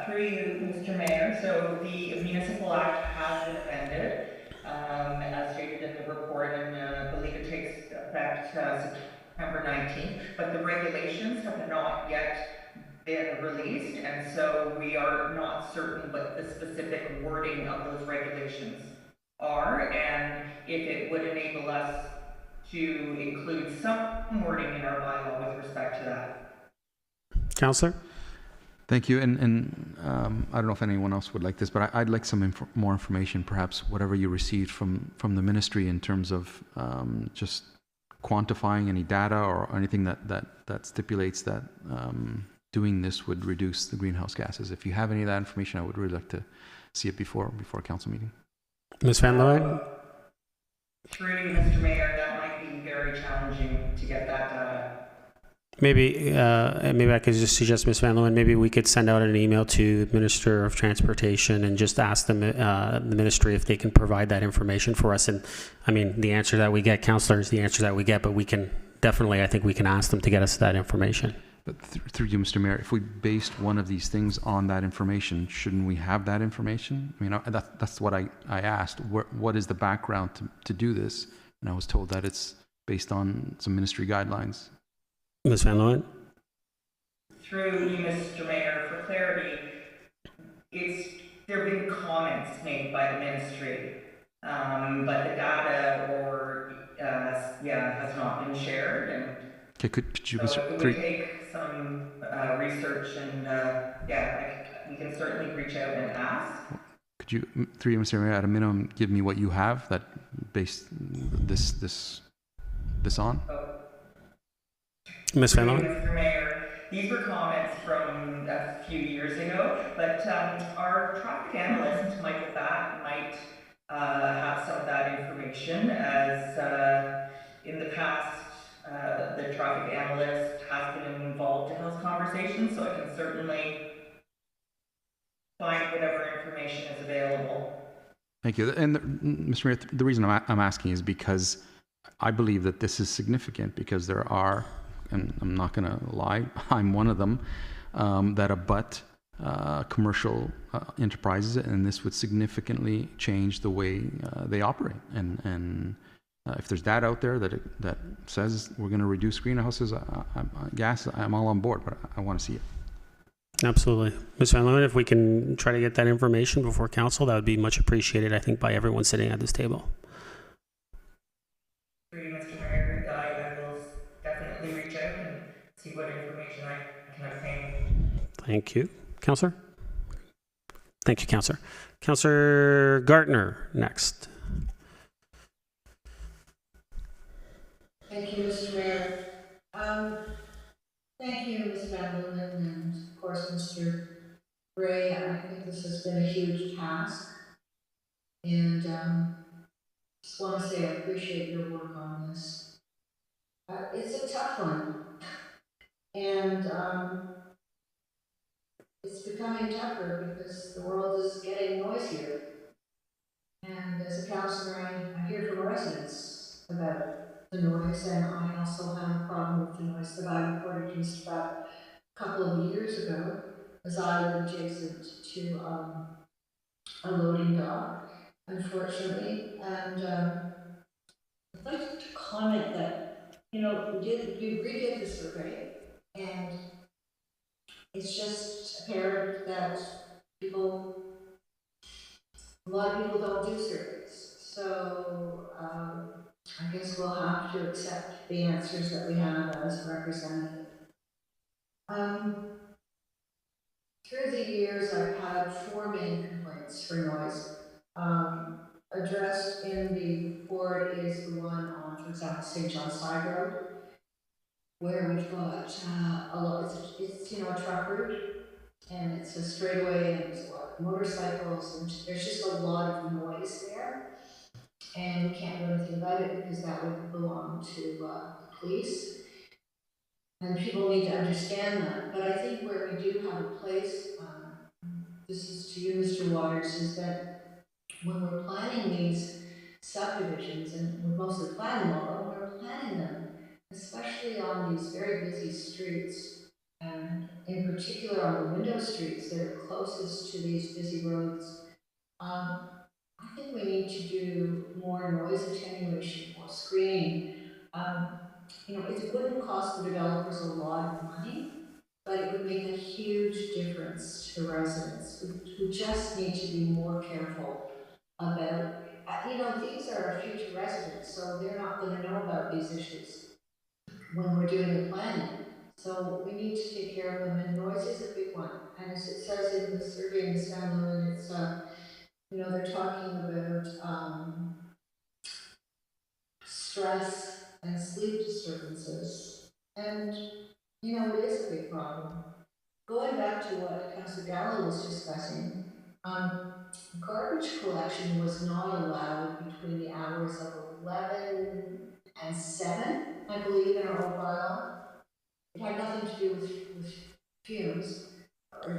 J: Through you, Mr. Mayor, so the Municipal Act has been amended, as stated in the report, and I believe it takes effect September 19th, but the regulations have not yet been released, and so we are not certain what the specific wording of those regulations are, and if it would enable us to include some wording in our bylaw with respect to that.
A: Councillor?
E: Thank you. And I don't know if anyone else would like this, but I'd like some more information, perhaps whatever you received from the ministry in terms of just quantifying any data or anything that stipulates that doing this would reduce the greenhouse gases. If you have any of that information, I would really like to see it before council meeting.
A: Ms. Van Leeuwen?
J: Through you, Mr. Mayor, that might be very challenging to get that data.
A: Maybe I could just suggest, Ms. Van Leeuwen, maybe we could send out an email to the Minister of Transportation and just ask them, the ministry, if they can provide that information for us. And I mean, the answer that we get, councillor, is the answer that we get, but we can definitely, I think we can ask them to get us that information.
E: But through you, Mr. Mayor, if we based one of these things on that information, shouldn't we have that information? I mean, that's what I asked. What is the background to do this? And I was told that it's based on some ministry guidelines.
A: Ms. Van Leeuwen?
J: Through you, Mr. Mayor, for clarity, there have been comments made by the ministry, but the data has not been shared. And
E: okay, could you,
J: so it would take some research, and we can certainly reach out and ask.
E: Could you, through you, Mr. Mayor, at a minimum, give me what you have that based this on?
A: Ms. Van Leeuwen?
J: Mr. Mayor, these were comments from a few years ago, but our traffic analyst, Michael Batt, might have some of that information, as in the past, the traffic analyst has been involved in those conversations, so I can certainly find whatever information is available.
E: Thank you. And Mr. Mayor, the reason I'm asking is because I believe that this is significant, because there are, and I'm not going to lie, I'm one of them, that abut commercial enterprises, and this would significantly change the way they operate. And if there's data out there that says we're going to reduce greenhouses gas, I'm all on board, but I want to see it.
A: Absolutely. Ms. Van Leeuwen, if we can try to get that information before council, that would be much appreciated, I think, by everyone sitting at this table.
J: Mr. Mayor, I will definitely reach out and see what information I can obtain.
A: Thank you. Councillor? Thank you, Councillor. Councillor Gartner, next.
D: Thank you, Mr. Mayor. Thank you, Ms. Van Leeuwen, and of course, Mr. Gray. I think this has been a huge task, and just want to say I appreciate your work on this. It's a tough one, and it's becoming tougher because the world is getting noisier. And as a councillor, I hear from residents about the noise, and I also have a problem with the noise that I reported to Mr. Batt a couple of years ago, as I live adjacent to a loading dock, unfortunately. And I'd like to comment that, you know, we redid the survey, and it's just apparent that a lot of people don't do surveys. So I guess we'll have to accept the answers that we have as representative. Through the years, I've had 4 main complaints for noise. Addressed in the report is the one on, for example, St. John's Side Road, where we've got a lot. It's a truck route, And it's a straightaway, and there's a lot of motorcycles, and there's just a lot of noise there. And we can't do anything about it because that would belong to the police. And people need to understand that. But I think where we do have a place, this is to you, Mr. Waters, is that when we're planning these subdivisions, and we mostly plan them all, but when we're planning them, especially on these very busy streets, and in particular on the window streets that are closest to these busy roads, I think we need to do more noise attenuation, more screening. It wouldn't cost the developers a lot of money, but it would make a huge difference to the residents who just need to be more careful about, these are our future residents, so they're not going to know about these issues when we're doing the planning. So we need to take care of them, and noise is a big one. And as it says in the survey in the San Luis, it's, they're talking about stress and sleep disturbances. And, it is a big problem. Going back to what Councillor Gallo was discussing, garbage collection was not allowed between the hours of 11 and 7, I believe, in our old bylaw. It had nothing to do with fumes or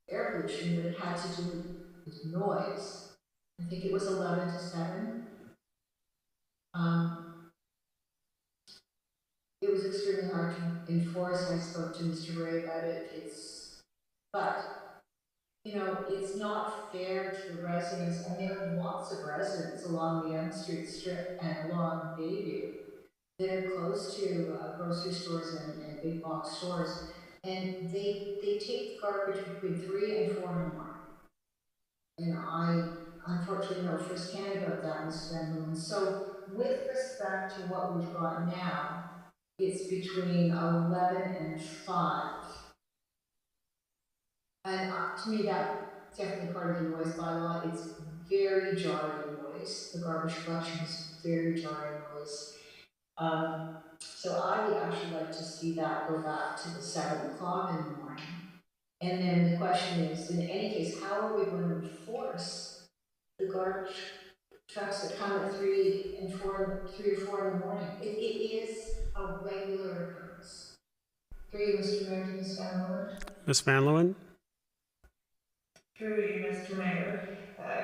D: air pollution, but it had to do with noise. I think it was 11 to 7. It was extremely hard to enforce. I spoke to Mr. Ray about it. But it's not fair to the residents, and there are lots of residents along the Elm Street Strip and along Bayview that are close to grocery stores and big box stores, and they take the garbage between 3 and 4 in the morning. And I unfortunately know firsthand about that, Ms. Van Loon. So with respect to what we've got now, it's between 11 and 5. And to me, that's definitely part of the noise bylaw. It's very jarring noise. The garbage collection is very jarring noise. So I would actually like to see that go back to the 7 o'clock in the morning. And then the question is, in any case, how are we going to enforce the garbage trucks that come at 3 or 4 in the morning? It is a regular occurrence. Through you, Mr. Mayor, to Ms. Van Leeuwen.
A: Ms. Van Leeuwen?
J: Through you, Mr. Mayor.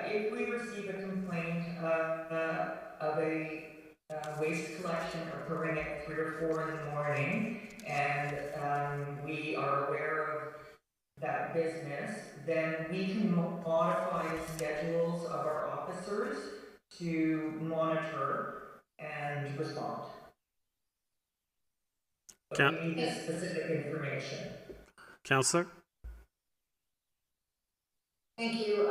J: If we receive a complaint of a waste collection occurring at 3 or 4 in the morning, and we are aware of that business, then we can modify the schedules of our officers to monitor and respond. But we need the specific information.
A: Councillor?
D: Thank you.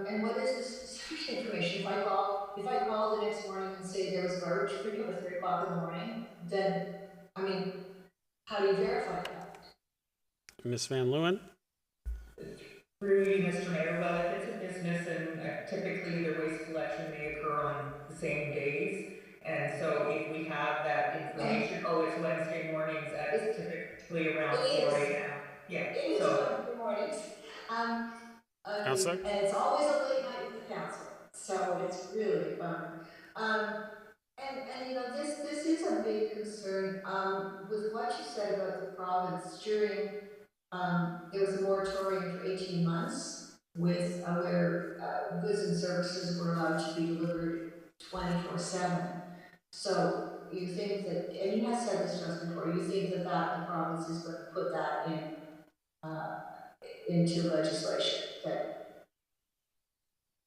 D: And what is this specific information? If I call the next morning and say there was garbage pickup at 3 o'clock in the morning, then, how do you verify that?
A: Ms. Van Leeuwen?
J: Through you, Mr. Mayor. Well, if it's a business, and typically their waste collection may occur on the same days, and so if we have that information, it's Wednesday mornings at typically around 4 a.m. Yeah,
D: it is Wednesday mornings.
A: Councillor?
D: And it's always a late night with the council, so it's really a bummer. This is a big concern. With what you said about the province during, there was a moratorium for 18 months with where goods and services were allowed to be delivered 24/7. So you think that, and you have said this to us before, you think that the province is going to put that into legislation, that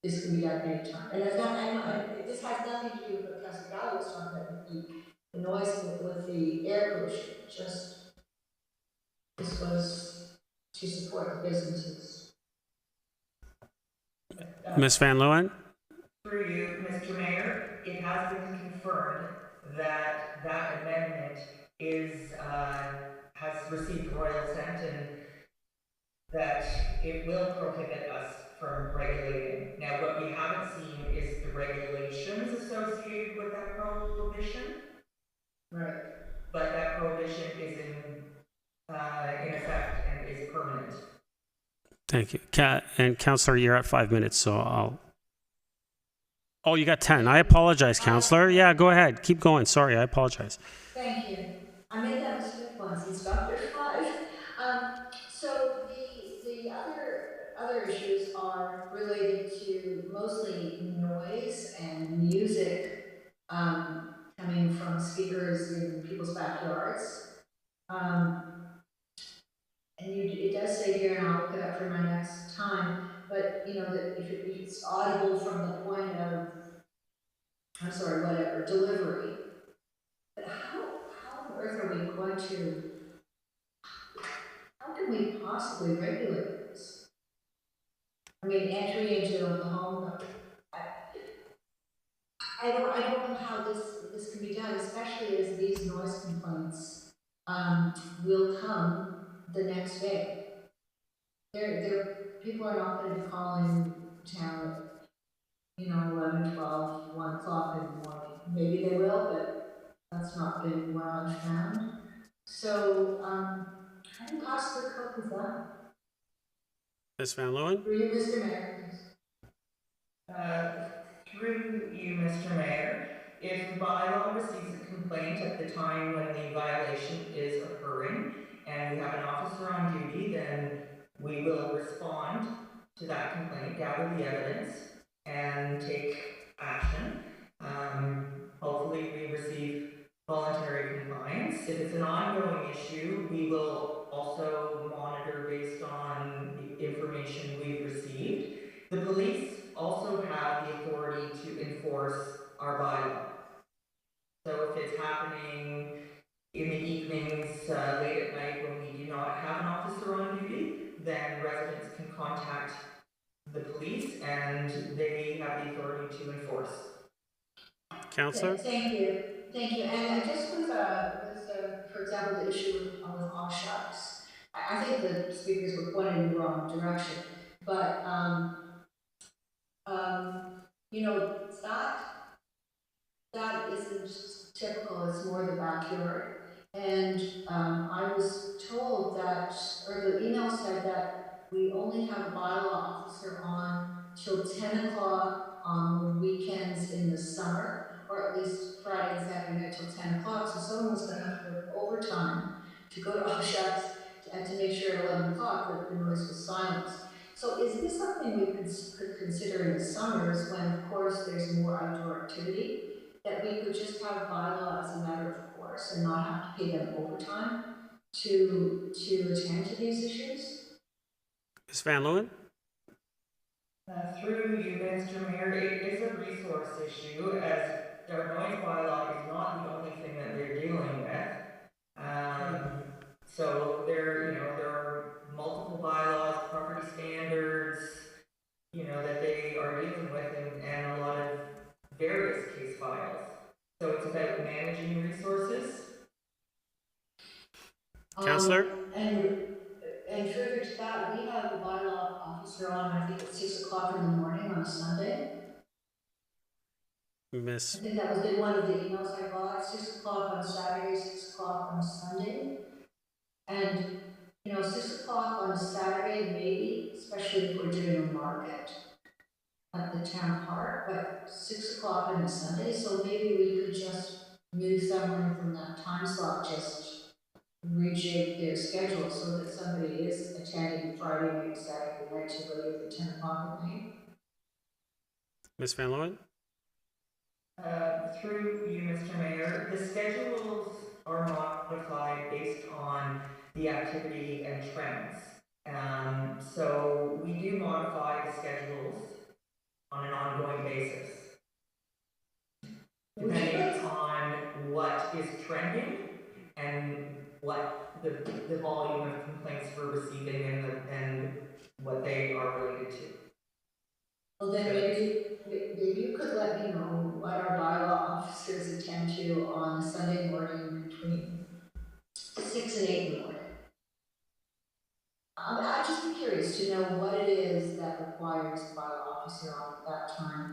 D: this can be done anytime. And this has nothing to do with what Councilor Gallo was talking about, with the noise with the air pollution. This was to support the businesses.
A: Ms. Van Leeuwen?
J: Through you, Mr. Mayor, it has been confirmed that that amendment has received royal assent, and that it will prohibit us from regulating. Now, what we haven't seen is the regulations associated with that prohibition.
D: Right.
J: But that prohibition is in effect and is permanent.
A: Thank you. And Councillor, you're at 5 minutes, so I'll. Oh, you got 10. I apologize, Councillor. Yeah, go ahead. Keep going. Sorry, I apologize.
D: Thank you. I made that mistake once and stopped at 5. So the other issues are related to mostly noise and music coming from speakers in people's backyards. And it does say here, and I'll look it up for my next time, but you know that if it's audible from the point of, I'm sorry, whatever, delivery. But how on earth are we going to, how can we possibly regulate this? I mean, entry into the home, I don't know how this can be done, especially as these noise complaints will come the next day. People are not going to be calling town at, 11, 12, 1 o'clock in the morning. Maybe they will, but that's not been what I've found. So, how do you possibly cope with that?
A: Ms. Van Leeuwen?
D: For you, Mr. Mayor, please.
J: Through you, Mr. Mayor, if the bylaw receives a complaint at the time when the violation is occurring and we have an officer on duty, then we will respond to that complaint, gather the evidence, and take action. Hopefully we receive voluntary compliance. If it's an ongoing issue, we will also monitor based on the information we've received. The police also have the authority to enforce our bylaw. So if it's happening in the evenings, late at night when we do not have an officer on duty, then residents can contact the police and they have the authority to enforce.
A: Councillor?
D: Thank you. Thank you. And just with for example, the issue with Aw Shucks, I think the speakers were pointed in the wrong direction. But, you know, that isn't typical. It's more the backyard. And I was told that, or the email said that we only have a bylaw officer on till 10 o'clock on the weekends in the summer, or at least Friday and Saturday night till 10 o'clock. So someone was going to have to work overtime to go to Aw Shucks to make sure at 11 o'clock that the noise was silenced. So is this something we could consider in the summers when, of course, there's more outdoor activity, that we could just have bylaw as a matter of course and not have to pay them overtime to attend to these issues?
A: Ms. Van Leeuwen?
J: Through you, Mr. Mayor, it is a resource issue as our noise bylaw is not the only thing that they're dealing with. So there are multiple bylaws, property standards, that they are dealing with and a lot of various case files. So it's about managing resources.
A: Councillor?
D: And further to that, we have a bylaw officer on, I think, at 6 o'clock in the morning on a Sunday. I think that was in one of the emails I got. 6 o'clock on Saturday, 6 o'clock on Sunday. And, 6 o'clock on a Saturday, maybe, especially if we're doing a market at the town park, but 6 o'clock on a Sunday, so maybe we could just move someone from that time slot, just rejig their schedule so that somebody is attending Friday night, Saturday night till later than 10 o'clock at night.
A: Ms. Van Leeuwen?
J: Through you, Mr. Mayor, the schedules are modified based on the activity and trends. So we do modify the schedules on an ongoing basis, depending on what is trending and what the volume of complaints we're receiving and what they are related to.
D: Well, then maybe you could let me know what our bylaw officers attend to on a Sunday morning between 6 and 8 in the morning. I'd just be curious to know what it is that requires a bylaw officer on at that time.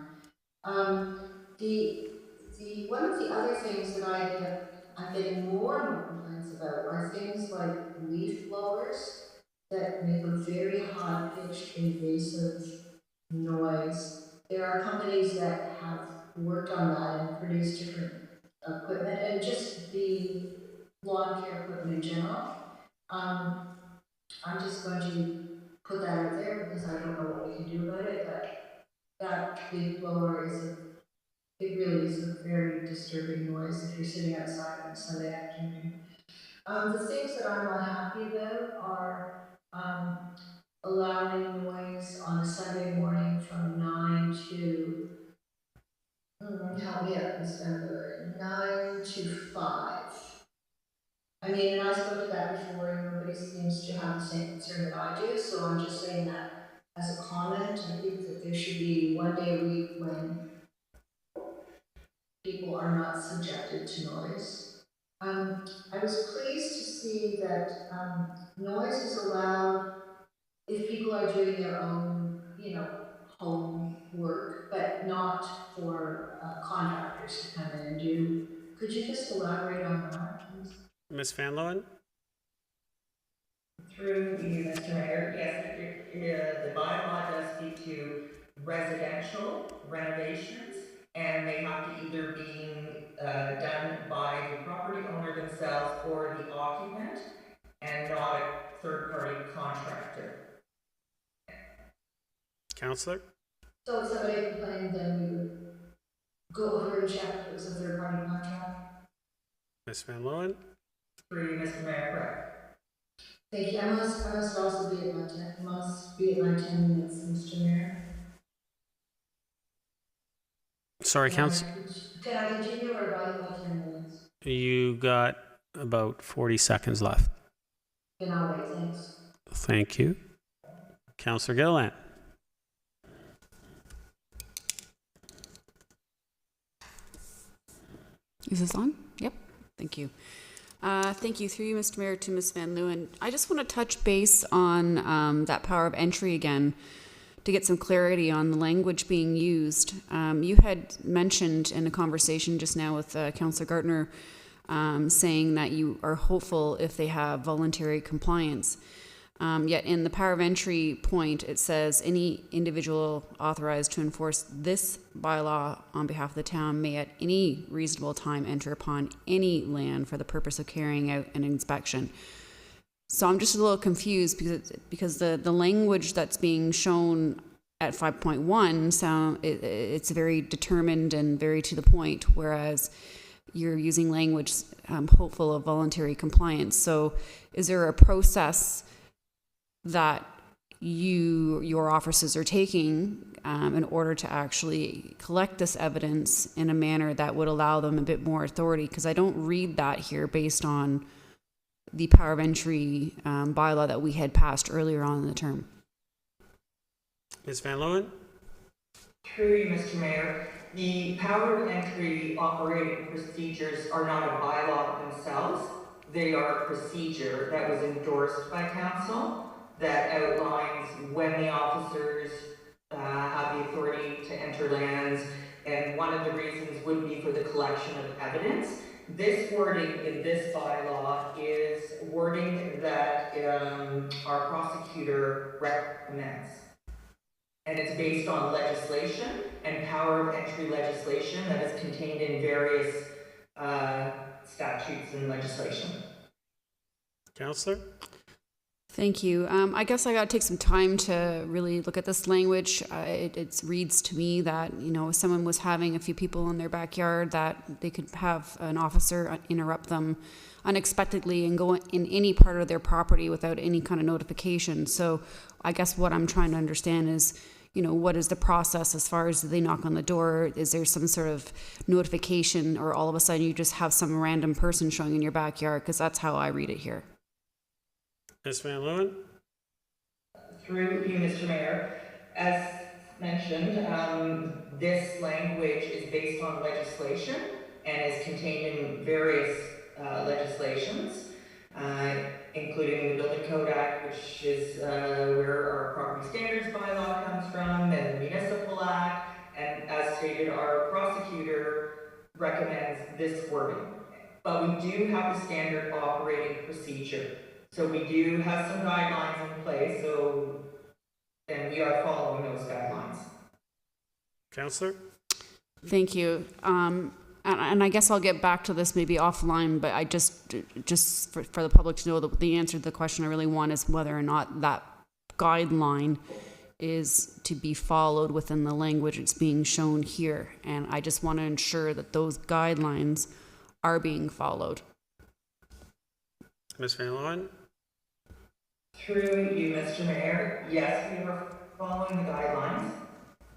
D: One of the other things that I'm getting more and more complaints about are things like leaf blowers. that make a very high-pitched, invasive noise. There are companies that have worked on that and produced different equipment, and just the lawn care equipment in general. I'm just going to put that out there because I don't know what we can do about it, but that big blower it really is a very disturbing noise if you're sitting outside on a Sunday afternoon. The things that I'm not happy about are allowing noise on a Sunday morning from 9 to, help me out, Ms. Van Leeuwen, 9 to 5. I mean, and I spoke to that before, and nobody seems to have the same concern that I do, so I'm just saying that as a comment. I think that there should be one day a week when people are not subjected to noise. I was pleased to see that noise is allowed if people are doing their own, home work, but not for contractors to come in and do. Could you just elaborate on that, please?
A: Ms. Van Leeuwen?
J: Through you, Mr. Mayor, yes, the bylaw does speak to residential renovations, and they have to either be done by the property owner themselves or the occupant, and not a third-party contractor.
A: Councillor?
D: So if somebody complained, then we would go over and check if it was a third-party contract?
A: Ms. Van Leeuwen?
J: Through you, Mr. Mayor, correct.
D: Thank you. I must also be at my 10 minutes, Mr. Mayor.
A: Sorry, Councillor.
D: Can I continue or do I have 10 minutes?
A: You got about 40 seconds left.
D: Then I'll wait, thanks.
A: Thank you. Councillor Gilliland.
H: Is this on? Yep. Thank you. Thank you. Through you, Mr. Mayor, to Ms. Van Leeuwen. I just want to touch base on that power of entry again to get some clarity on the language being used. You had mentioned in a conversation just now with Councillor Gartner saying that you are hopeful if they have voluntary compliance. Yet in the power of entry point, it says any individual authorized to enforce this bylaw on behalf of the town may at any reasonable time enter upon any land for the purpose of carrying out an inspection. So I'm just a little confused because the language that's being shown at 5.1 it's very determined and very to the point, whereas you're using language hopeful of voluntary compliance. So is there a process that your officers are taking in order to actually collect this evidence in a manner that would allow them a bit more authority? Because I don't read that here based on the power of entry bylaw that we had passed earlier on in the term.
A: Ms. Van Leeuwen?
J: Through you, Mr. Mayor, the power of entry operating procedures are not a bylaw themselves. They are a procedure that was endorsed by council that outlines when the officers have the authority to enter lands, and one of the reasons would be for the collection of evidence. This wording in this bylaw is wording that our prosecutor recommends. And it's based on legislation and power of entry legislation that is contained in various statutes and legislation.
A: Councillor?
H: Thank you. I guess I got to take some time to really look at this language. It reads to me that, if someone was having a few people in their backyard, that they could have an officer interrupt them unexpectedly and go in any part of their property without any kind of notification. So I guess what I'm trying to understand is, what is the process as far as do they knock on the door? Is there some sort of notification, or all of a sudden you just have some random person showing in your backyard? Because that's how I read it here.
A: Ms. Van Leeuwen?
J: Through you, Mr. Mayor, as mentioned, this language is based on legislation and is contained in various legislations, including the Building Code Act, which is where our property standards bylaw comes from, and the Municipal Act, and as stated, our prosecutor recommends this wording. But we do have the standard operating procedure. So we do have some guidelines in place, and we are following those guidelines.
A: Councillor?
H: Thank you. And I guess I'll get back to this maybe offline, but I just for the public to know that the answer to the question I really want is whether or not that guideline is to be followed within the language it's being shown here. And I just want to ensure that those guidelines are being followed.
A: Ms. Van Loen?
J: Through you, Mr. Mayor, yes, we are following the guidelines,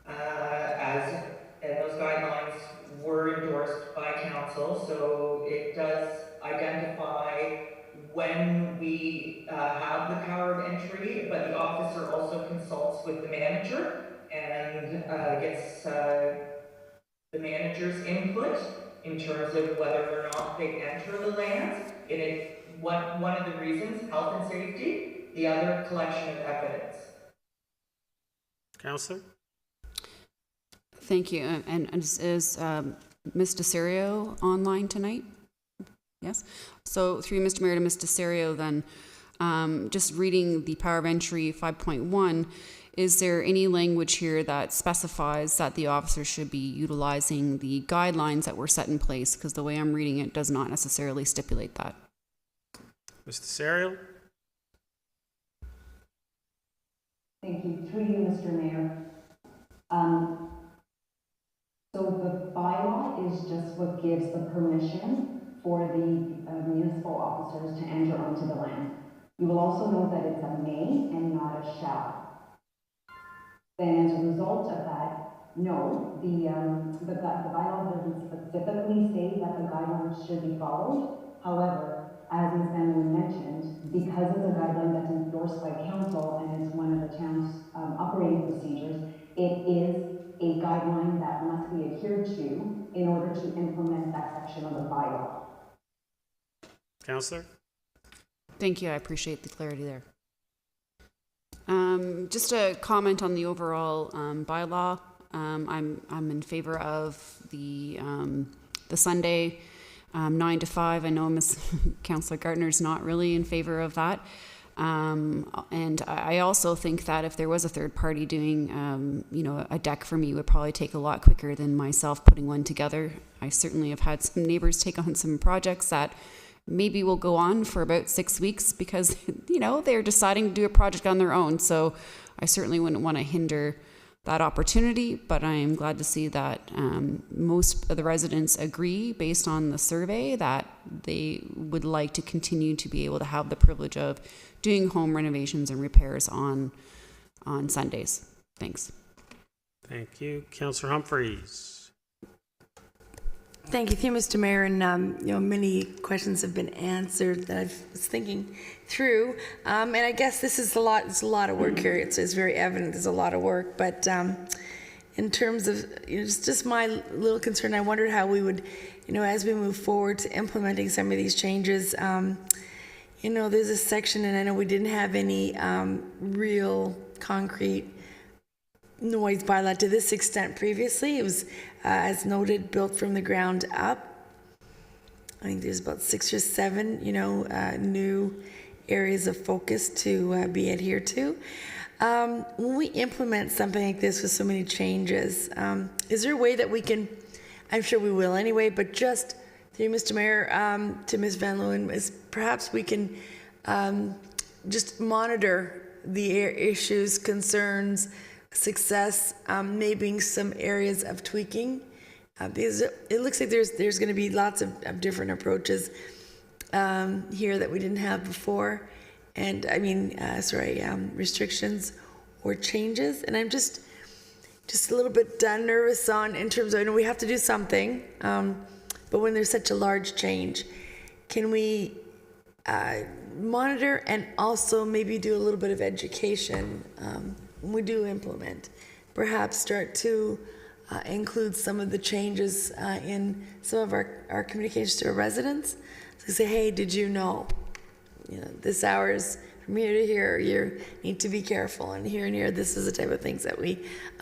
J: and those guidelines were endorsed by council, so it does identify when we have the power of entry, but the officer also consults with the manager and gets the manager's input in terms of whether or not they enter the lands. One of the reasons, health and safety, the other, collection of evidence.
A: Councillor?
H: Thank you. And is Ms. DeSerio online tonight? Yes. So through Mr. Mayor to Ms. DeSerio then, just reading the power of entry 5.1, is there any language here that specifies that the officer should be utilizing the guidelines that were set in place? Because the way I'm reading it does not necessarily stipulate that.
A: Ms. DeSerio?
K: Thank you. Through you, Mr. Mayor. So the bylaw is just what gives the permission for the municipal officers to enter onto the land. You will also note that it's a may and not a shall. Then as a result of that, no, the bylaw doesn't specifically say that the guidelines should be followed. However, as Ms. Van Loen mentioned, because it's a guideline that's endorsed by council and it's one of the town's operating procedures, it is a guideline that must be adhered to in order to implement that section of the bylaw.
A: Councillor?
H: Thank you. I appreciate the clarity there. Just a comment on the overall bylaw. I'm in favor of the Sunday 9 to 5. I know Councillor Gardner's not really in favor of that. And I also think that if there was a third party doing, a deck for me, it would probably take a lot quicker than myself putting one together. I certainly have had some neighbors take on some projects that maybe will go on for about 6 weeks because, they're deciding to do a project on their own. So I certainly wouldn't want to hinder that opportunity, but I am glad to see that most of the residents agree based on the survey that they would like to continue to be able to have the privilege of doing home renovations and repairs on Sundays. Thanks.
A: Thank you. Councillor Humphreys?
C: Thank you, Mr. Mayor, and many questions have been answered that I was thinking through, and I guess this is a lot. It's a lot of work here. It's very evident. There's a lot of work, but in terms of just my little concern, I wondered how we would, as we move forward to implementing some of these changes. There's a section, and I know we didn't have any real concrete noise bylaw to this extent previously. It was, as noted, built from the ground up. I think there's about 6 or 7, new areas of focus to be adhered to. When we implement something like this with so many changes, is there a way that we can, I'm sure we will anyway, but just through Mr. Mayor to Ms. Van Loen, is perhaps we can just monitor the issues, concerns, success, maybe some areas of tweaking, because it looks like there's going to be lots of different approaches here that we didn't have before, and restrictions or changes, and I'm just a little bit nervous in terms of, I know we have to do something, but when there's such a large change, can we monitor and also maybe do a little bit of education when we do implement, perhaps start to include some of the changes in some of our communications to our residents. So say, hey, did you know, this hour's from here to here, you need to be careful, and here, this is the type of things that we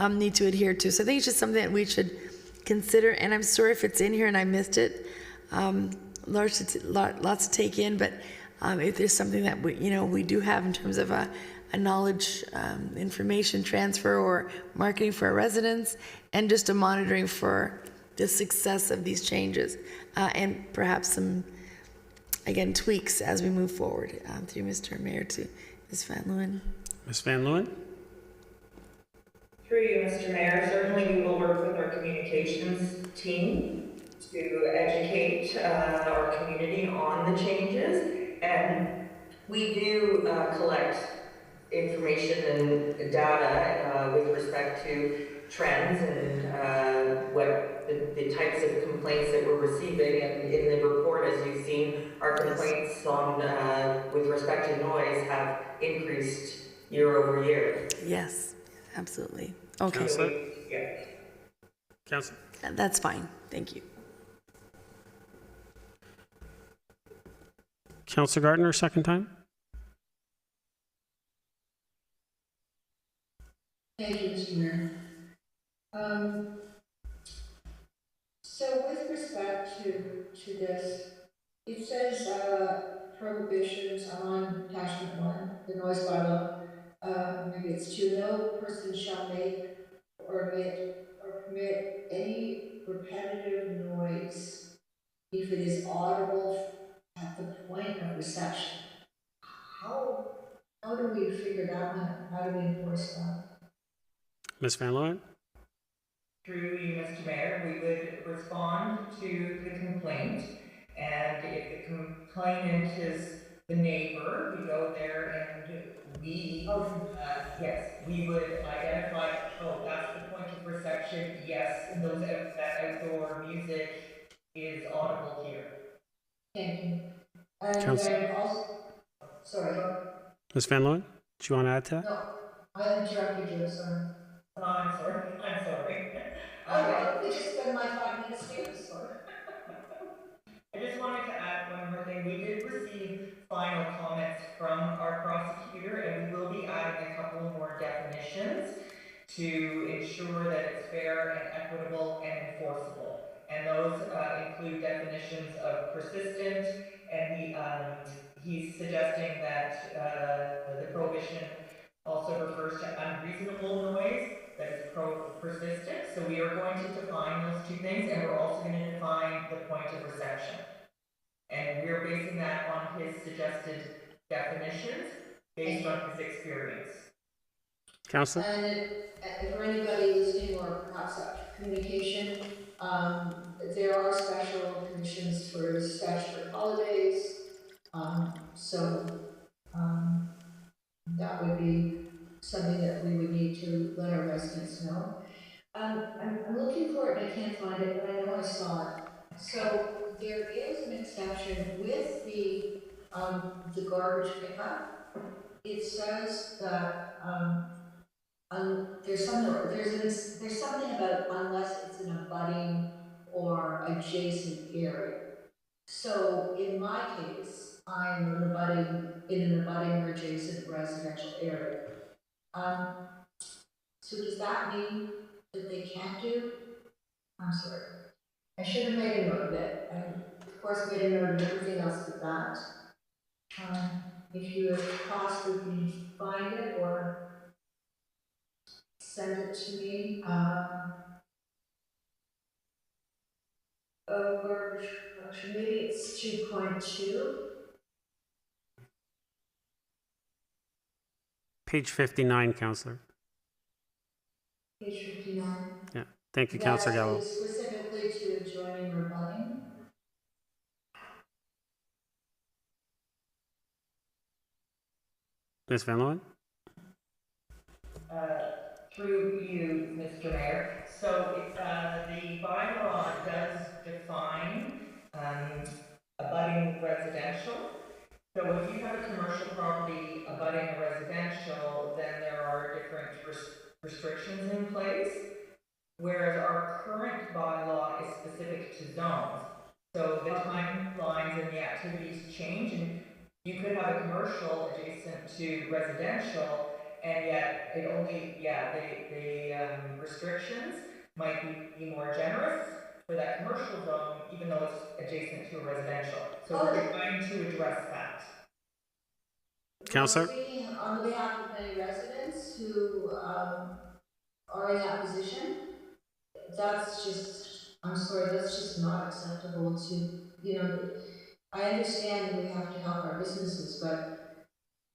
C: need to adhere to. So I think it's just something that we should consider, and I'm sorry if it's in here and I missed it. Lots to take in, but if there's something that we do have in terms of a knowledge information transfer or marketing for our residents, and just a monitoring for the success of these changes, and perhaps some, again, tweaks as we move forward, through Mr. Mayor to Ms. Van Leeuwen.
A: Ms. Van Leeuwen?
J: Through you, Mr. Mayor, certainly we will work with our communications team to educate our community on the changes. And we do collect information and data with respect to trends and what the types of complaints that we're receiving. And in the report, as you've seen, our complaints on with respect to noise have increased year over year.
C: Yes, absolutely. Okay.
A: Councillor?
J: Yeah.
A: Councillor?
C: That's fine. Thank you.
A: Councillor Gardner, second time?
D: Thank you, Mr. Mayor. So with respect to this, it says prohibitions on attachment 1, the noise bylaw. Maybe it's 2. No person shall make or emit or permit any repetitive noise if it is audible at the point of reception. How do we figure that one out? How do we enforce that?
A: Ms. Van Leeuwen?
J: Through you, Mr. Mayor, we would respond to the complaint, and if the complainant is the neighbor, we go there and we, yes, we would identify, oh, that's the point of reception, yes, that outdoor music is audible here.
D: Thank you. And
A: Councillor?
D: then also, sorry.
A: Ms. Van Leeuwen, do you want to add to that?
D: No, I interrupted you, sorry.
J: Oh, I'm sorry.
D: I could just spend my 5 minutes here, sorry.
J: I just wanted to add one more thing. We did receive final comments from our prosecutor, and we will be adding a couple more definitions to ensure that it's fair and equitable and enforceable. And those include definitions of persistent, and he's suggesting that the prohibition also refers to unreasonable noise that is persistent. So we are going to define those two things, and we're also going to define the point of reception. And we're basing that on his suggested definitions based on his experience.
A: Councillor?
D: And for anybody listening or perhaps communication, there are special conditions for statutory holidays. That would be something that we would need to let our residents know. I'm looking for it and I can't find it, but I know I saw it. So there is an exception with the garbage pickup. It says that there's something about unless it's an abutting or adjacent area. So in my case, I'm in an abutting or adjacent residential area. So does that mean that they can't do? I'm sorry. I should have made a note of it. I, of course, made a note of everything else but that. If you possibly can find it or send it to me. Garbage collection, maybe it's 2.2.
A: Page 59, Councillor.
D: Page 59.
A: Yeah. Thank you, Councillor Gallo.
D: That's specifically to adjoining or abutting.
A: Ms. Van Leeuwen?
J: Through you, Mr. Mayor. So the bylaw does define abutting residential. So if you have a commercial property abutting a residential, then there are different restrictions in place. Whereas our current bylaw is specific to zones. So the timelines and the activities change, and you could have a commercial adjacent to residential, and yet it only, the restrictions might be more generous for that commercial zone, even though it's adjacent to a residential. So we're trying to address that.
A: Counselor?
D: Speaking on behalf of many residents who are in that position, that's just, I'm sorry, that's just not acceptable to, I understand we have to help our businesses, but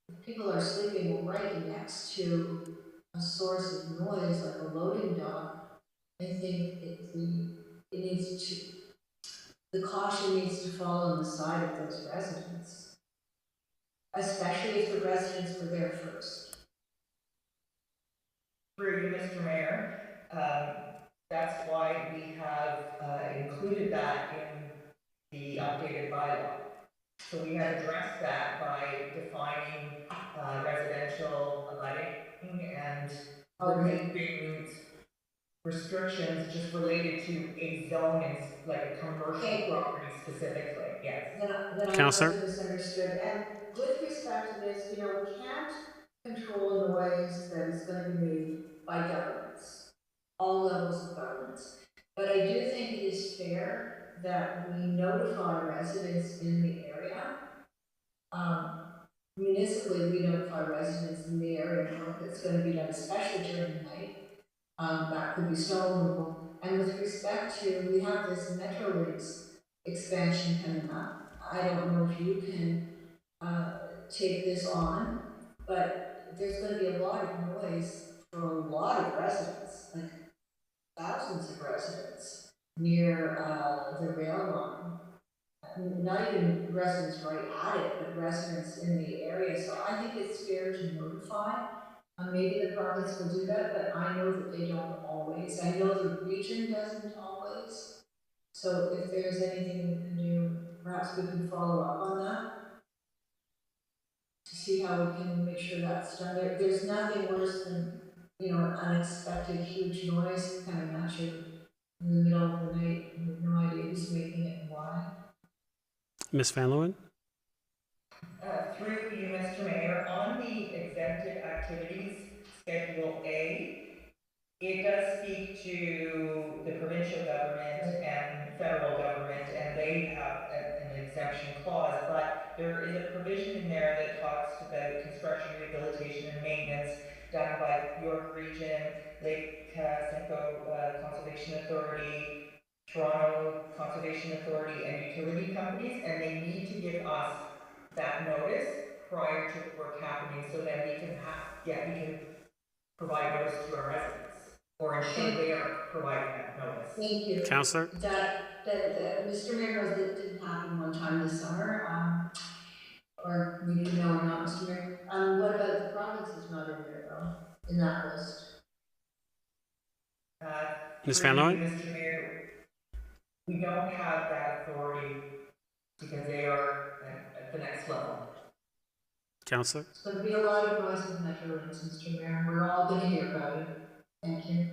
D: if people are sleeping right next to a source of noise like a loading dock, I think it needs to, the caution needs to fall on the side of those residents, especially if the residents were there first.
J: Through you, Mr. Mayor, that's why we have included that in the updated bylaw. So we have addressed that by defining residential abutting and removing restrictions just related to a zone and like a commercial property specifically. Yes.
D: Then I
A: Counselor?
D: must have misunderstood. And with respect to this, we can't control noise that is going to be made by governments, all levels of governments. But I do think it is fair that we notify residents in the area. Municipally, we notify residents in the area of work that's going to be done, especially during the night. That could be snow removal. And with respect to, we have this Metrolinx expansion coming up. I don't know if you can take this on, but there's going to be a lot of noise for a lot of residents, like thousands of residents near the rail line. Not even residents right at it, but residents in the area. So I think it's fair to notify. Maybe the province will do that, but I know that they don't always. I know the region doesn't always. So if there's anything we can do, perhaps we can follow up on that to see how we can make sure that's done. There's nothing worse than, an unexpected huge noise coming at you in the middle of the night. You have no idea who's making it and why.
A: Ms. Van Leeuwen?
J: Through you, Mr. Mayor, on the exempted activities, Schedule A, it does speak to the provincial government and federal government, and they have an exemption clause, but there is a provision in there that talks about construction, rehabilitation, and maintenance done by York Region, Lake Simcoe Conservation Authority, Toronto Conservation Authority, and utility companies, and they need to give us that notice prior to the work happening, so that we can provide notice to our residents, or ensure they are providing that notice.
D: Thank you.
A: Counselor?
D: That Mr. Mayor knows that didn't happen one time this summer, or we didn't know or not, Mr. Mayor. What about the province is not in there though, in that list?
A: Ms. Van Leeuwen?
J: Mr. Mayor, we don't have that authority because they are at the next level.
A: Counselor?
D: It's going to be a lot of noise with Metrolinx, Mr. Mayor, and we're all going to hear about it. Thank you.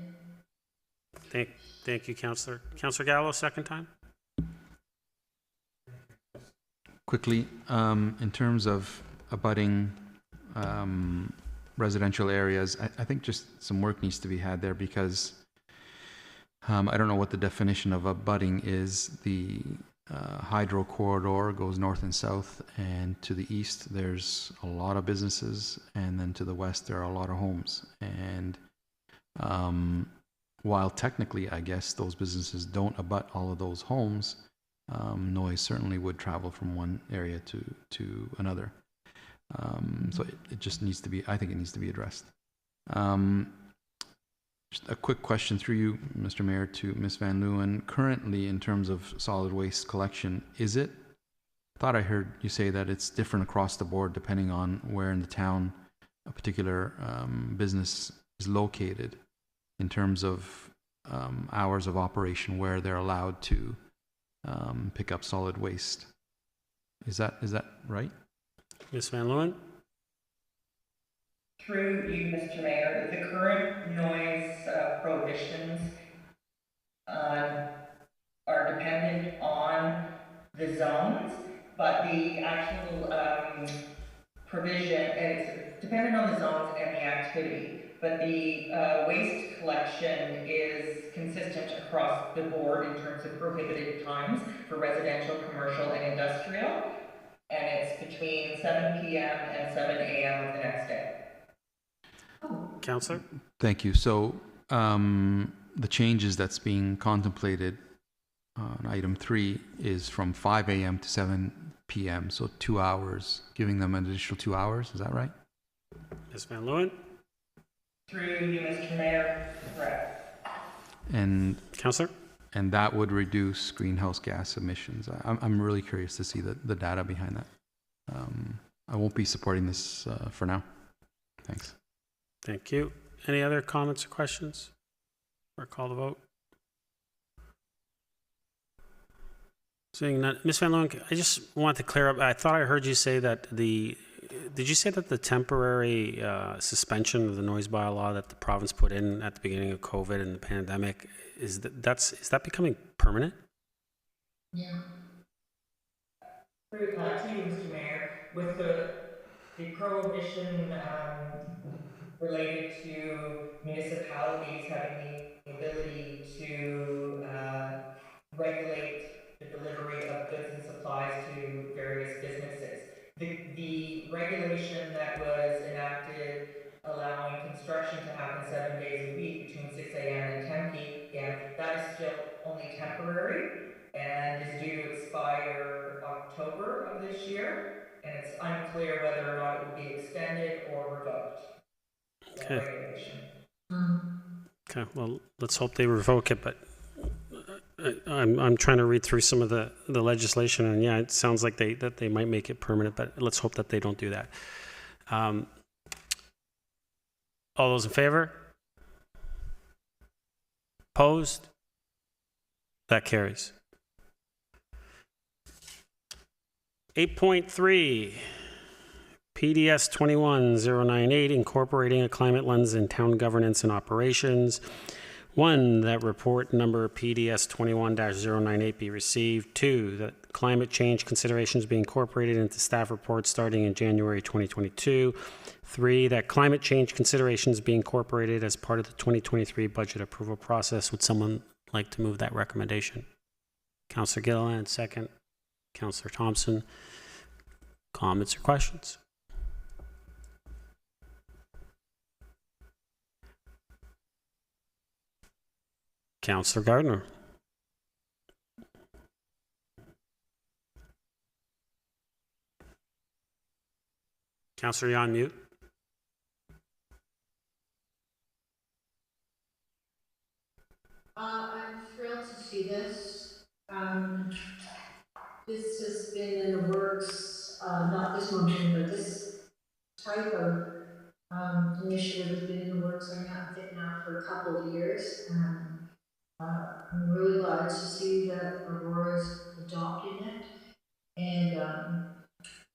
A: Thank you, Counselor. Counselor Gallo, second time?
E: Quickly, in terms of abutting residential areas, I think just some work needs to be had there because I don't know what the definition of abutting is. The hydro corridor goes north and south, and to the east there's a lot of businesses, and then to the west there are a lot of homes. And while technically I guess those businesses don't abut all of those homes, noise certainly would travel from one area to another. So it just needs to be, I think it needs to be addressed. Just a quick question through you, Mr. Mayor, to Ms. Van Leeuwen. Currently, in terms of solid waste collection, is it, I thought I heard you say that it's different across the board depending on where in the town a particular business is located in terms of hours of operation where they're allowed to pick up solid waste. Is that right?
A: Ms. Van Leeuwen?
J: Through you, Mr. Mayor, the current noise prohibitions are dependent on the zones, but the actual provision, and it's dependent on the zones and the activity, but the waste collection is consistent across the board in terms of prohibited times for residential, commercial, and industrial. and it's between 7 p.m. and 7 a.m. of the next day.
A: Councillor?
E: Thank you. So the changes that's being contemplated on item 3 is from 5 a.m. to 7 p.m. So 2 hours, giving them an additional 2 hours. Is that right?
A: Ms. Van Leeuwen?
J: Through you, Mr. Mayor, correct.
E: And
A: Councillor?
E: and that would reduce greenhouse gas emissions. I'm really curious to see the data behind that. I won't be supporting this for now. Thanks.
A: Thank you. Any other comments or questions? Or call the vote? Seeing none. Ms. Van Leeuwen, I just wanted to clear up. I thought I heard you say that did you say that the temporary suspension of the noise bylaw that the province put in at the beginning of COVID and the pandemic, is that becoming permanent?
J: Yeah. To you, Mr. Mayor, with the prohibition related to municipalities having the ability to regulate the delivery of goods and supplies to various businesses. The regulation that was enacted allowing construction to happen 7 days a week between 6 a.m. and 10 p.m., that is still only temporary and is due to expire October of this year. And it's unclear whether or not it will be extended or revoked. That regulation.
A: Okay, well, let's hope they revoke it, but I'm trying to read through some of the legislation, and yeah, it sounds like they might make it permanent, but let's hope that they don't do that. All those in favor? Opposed? That carries. 8.3 PDS 21098, incorporating a climate lens in town governance and operations. 1, that report number PDS 21-098 be received. 2, that climate change considerations be incorporated into staff reports starting in January 2022. 3, that climate change considerations be incorporated as part of the 2023 budget approval process. Would someone like to move that recommendation? Councillor Gilliland, second. Councillor Thompson. Comments or questions? Councillor Gardner. Councillor, you're on mute.
D: I'm thrilled to see this. This has been in the works, not this motion, but this type of initiative has been in the works, I think now for a couple of years. And I'm really glad to see that Aurora's adopting it. And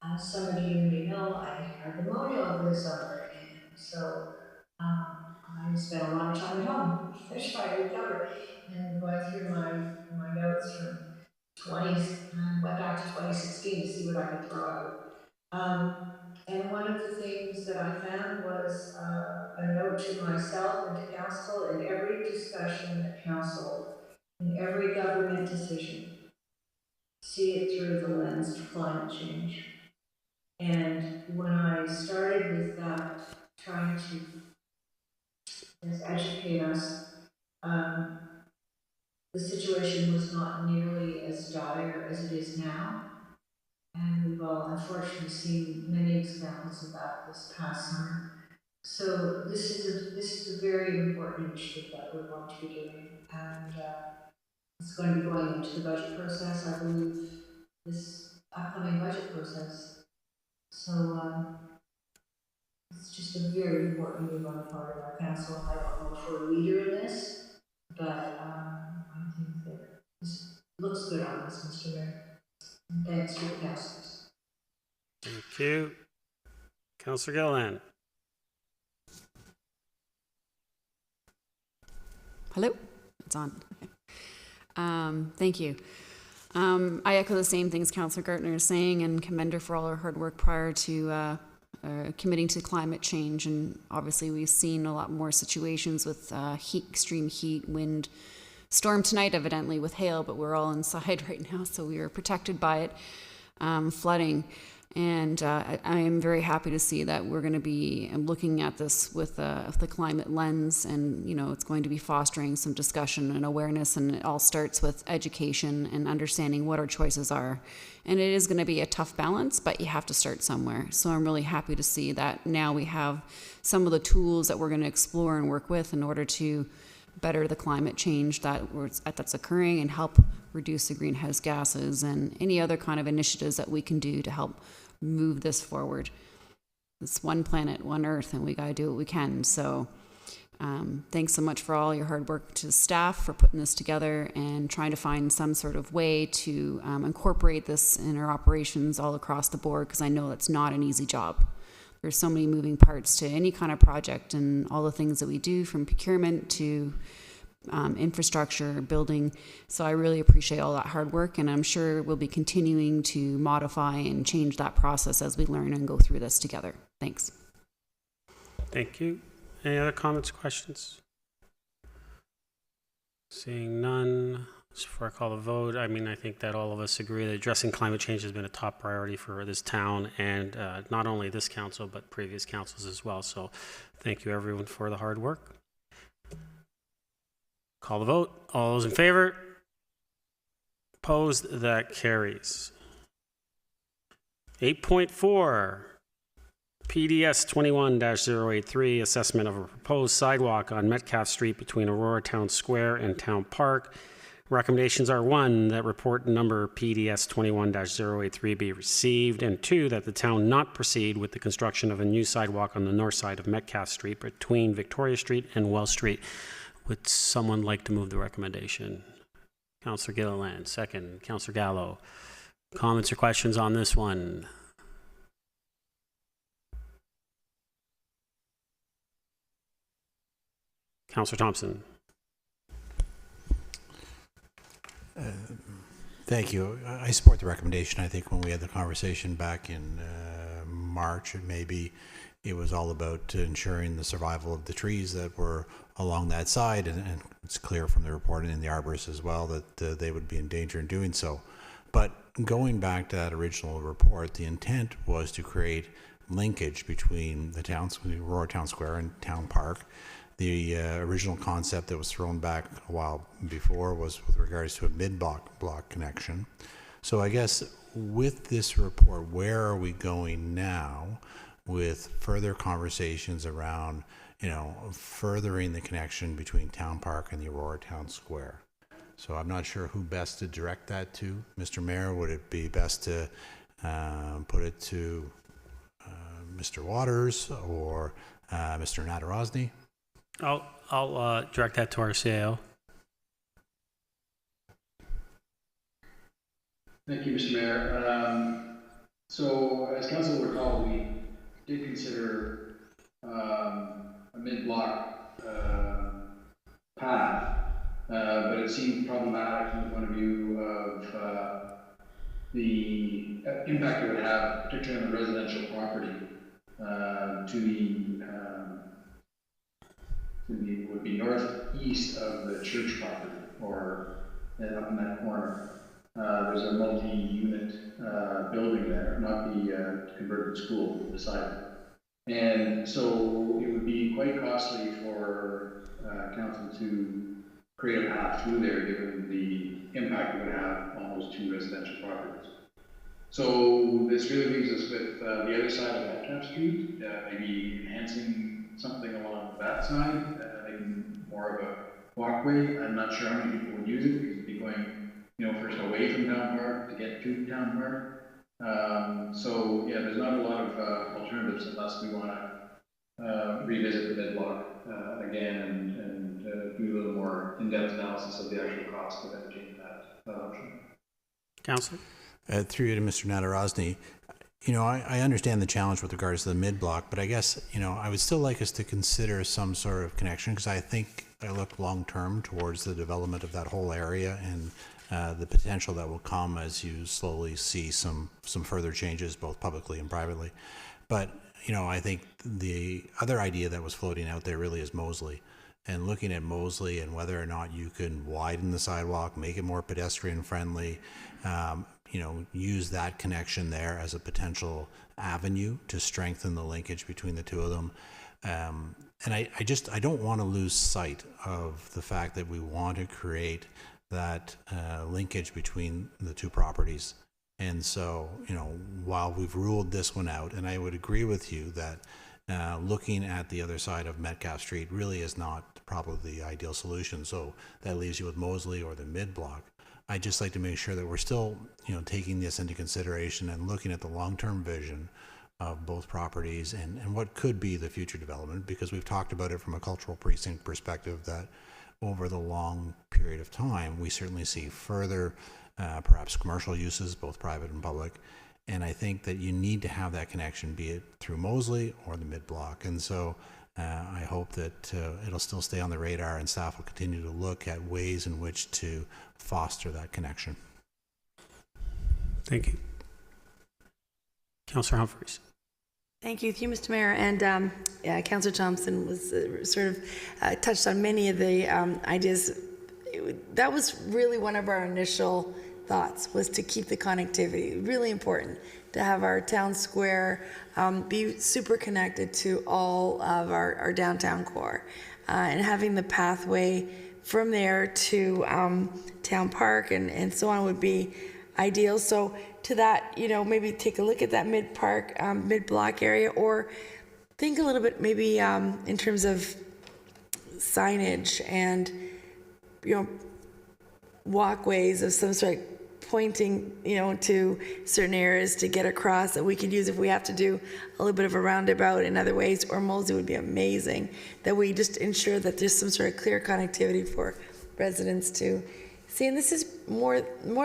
D: as some of you may know, I had pneumonia over the summer, and so I spent a lot of time at home trying to recover. And going through my notes from 20, I went back to 2016 to see what I could throw out. And one of the things that I found was a note to myself and to council in every discussion at council, in every government decision, see it through the lens of climate change. And when I started with that, trying to educate us, the situation was not nearly as dire as it is now. And we've all unfortunately seen many examples of that this past summer. So this is a very important initiative that we're going to be doing, and it's going to be going into the budget process, I believe, this upcoming budget process. So it's just a very important move on the part of our council. I don't know if we're a leader in this, but I think that this looks good on us, Mr. Mayor. And thanks to the councillors.
A: Thank you. Councillor Gilliland.
H: Hello, it's on. Thank you. I echo the same things Councillor Gartner is saying and commend her for all her hard work prior to committing to climate change. And obviously we've seen a lot more situations with extreme heat, wind, storm tonight evidently with hail, but we're all inside right now, so we are protected by it. flooding. And I am very happy to see that we're going to be looking at this with the climate lens, and it's going to be fostering some discussion and awareness, and it all starts with education and understanding what our choices are. And it is going to be a tough balance, but you have to start somewhere. So I'm really happy to see that now we have some of the tools that we're going to explore and work with in order to better the climate change that's occurring and help reduce the greenhouse gases and any other kind of initiatives that we can do to help move this forward. It's one planet, one Earth, and we got to do what we can. So thanks so much for all your hard work to staff for putting this together and trying to find some sort of way to incorporate this in our operations all across the board, because I know it's not an easy job. There's so many moving parts to any kind of project, and all the things that we do, from procurement to infrastructure, building. So I really appreciate all that hard work, and I'm sure we'll be continuing to modify and change that process as we learn and go through this together. Thanks.
A: Thank you. Any other comments, questions? Seeing none, just before I call the vote, I think that all of us agree that addressing climate change has been a top priority for this town, and not only this council, but previous councils as well. So thank you, everyone, for the hard work. Call the vote. All those in favor? Opposed? That carries. 8.4, PDS 21-083, assessment of a proposed sidewalk on Metcalfe Street between Aurora Town Square and Town Park. Recommendations are 1, that report number PDS 21-083 be received, and 2, that the town not proceed with the construction of a new sidewalk on the north side of Metcalfe Street between Victoria Street and Wells Street. Would someone like to move the recommendation? Councillor Gilliland, second. Councillor Gallo. Comments or questions on this one? Councillor Thompson.
F: Thank you. I support the recommendation. I think when we had the conversation back in March, it was all about ensuring the survival of the trees that were along that side, and it's clear from the report and in the arborists as well that they would be in danger in doing so. But going back to that original report, the intent was to create linkage between the Aurora Town Square and Town Park. The original concept that was thrown back a while before was with regards to a mid-block connection. So I guess with this report, where are we going now with further conversations around, furthering the connection between Town Park and the Aurora Town Square? So I'm not sure who best to direct that to. Mr. Mayor, would it be best to put it to Mr. Waters or Mr. Nadarozny?
A: I'll direct that to our CAO.
B: Thank you, Mr. Mayor. So, as council will recall, we did consider a mid-block path, but it seemed problematic from the point of view of the impact it would have, particularly on the residential property, would be northeast of the church property, or up in that corner. There's a multi-unit building there, not the converted school beside it. And so it would be quite costly for council to create a path through there, given the impact it would have on those two residential properties. So this really leaves us with the other side of Metcalfe Street, maybe enhancing something along that side, making more of a walkway. I'm not sure how many people would use it, because it'd be going, first away from Town Park to get to Town Park. So yeah, there's not a lot of alternatives unless we want to revisit the mid-block again and do a little more in-depth analysis of the actual cost of entertaining that option.
A: Councillor?
F: Through you to Mr. Nadarozny, I understand the challenge with regards to the mid-block, but I guess, I would still like us to consider some sort of connection, because I think I look long-term towards the development of that whole area and the potential that will come as you slowly see some further changes, both publicly and privately. But, I think the other idea that was floating out there really is Moseley. And looking at Moseley and whether or not you can widen the sidewalk, make it more pedestrian friendly, use that connection there as a potential avenue to strengthen the linkage between the two of them. And I don't want to lose sight of the fact that we want to create that linkage between the two properties. And so, while we've ruled this one out, and I would agree with you that looking at the other side of Metcalfe Street really is not probably the ideal solution. So that leaves you with Moseley or the mid-block. I'd just like to make sure that we're still, taking this into consideration and looking at the long-term vision of both properties and what could be the future development, because we've talked about it from a cultural precinct perspective that over the long period of time, we certainly see further perhaps commercial uses, both private and public. And I think that you need to have that connection, be it through Moseley or the mid-block. And so I hope that it'll still stay on the radar and staff will continue to look at ways in which to foster that connection.
A: Thank you. Councillor Humphreys.
C: Thank you, Mr. Mayor. And Councillor Thompson was sort of touched on many of the ideas. That was really one of our initial thoughts, was to keep the connectivity. Really important to have our town square be super connected to all of our downtown core, and having the pathway from there to Town Park and so on would be ideal. So to that, maybe take a look at that mid-park, mid-block area, or think a little bit maybe in terms of signage and, walkways of some sort, pointing, to certain areas to get across that we could use if we have to do a little bit of a roundabout in other ways, or Moseley would be amazing, that we just ensure that there's some sort of clear connectivity for residents to see. And this is more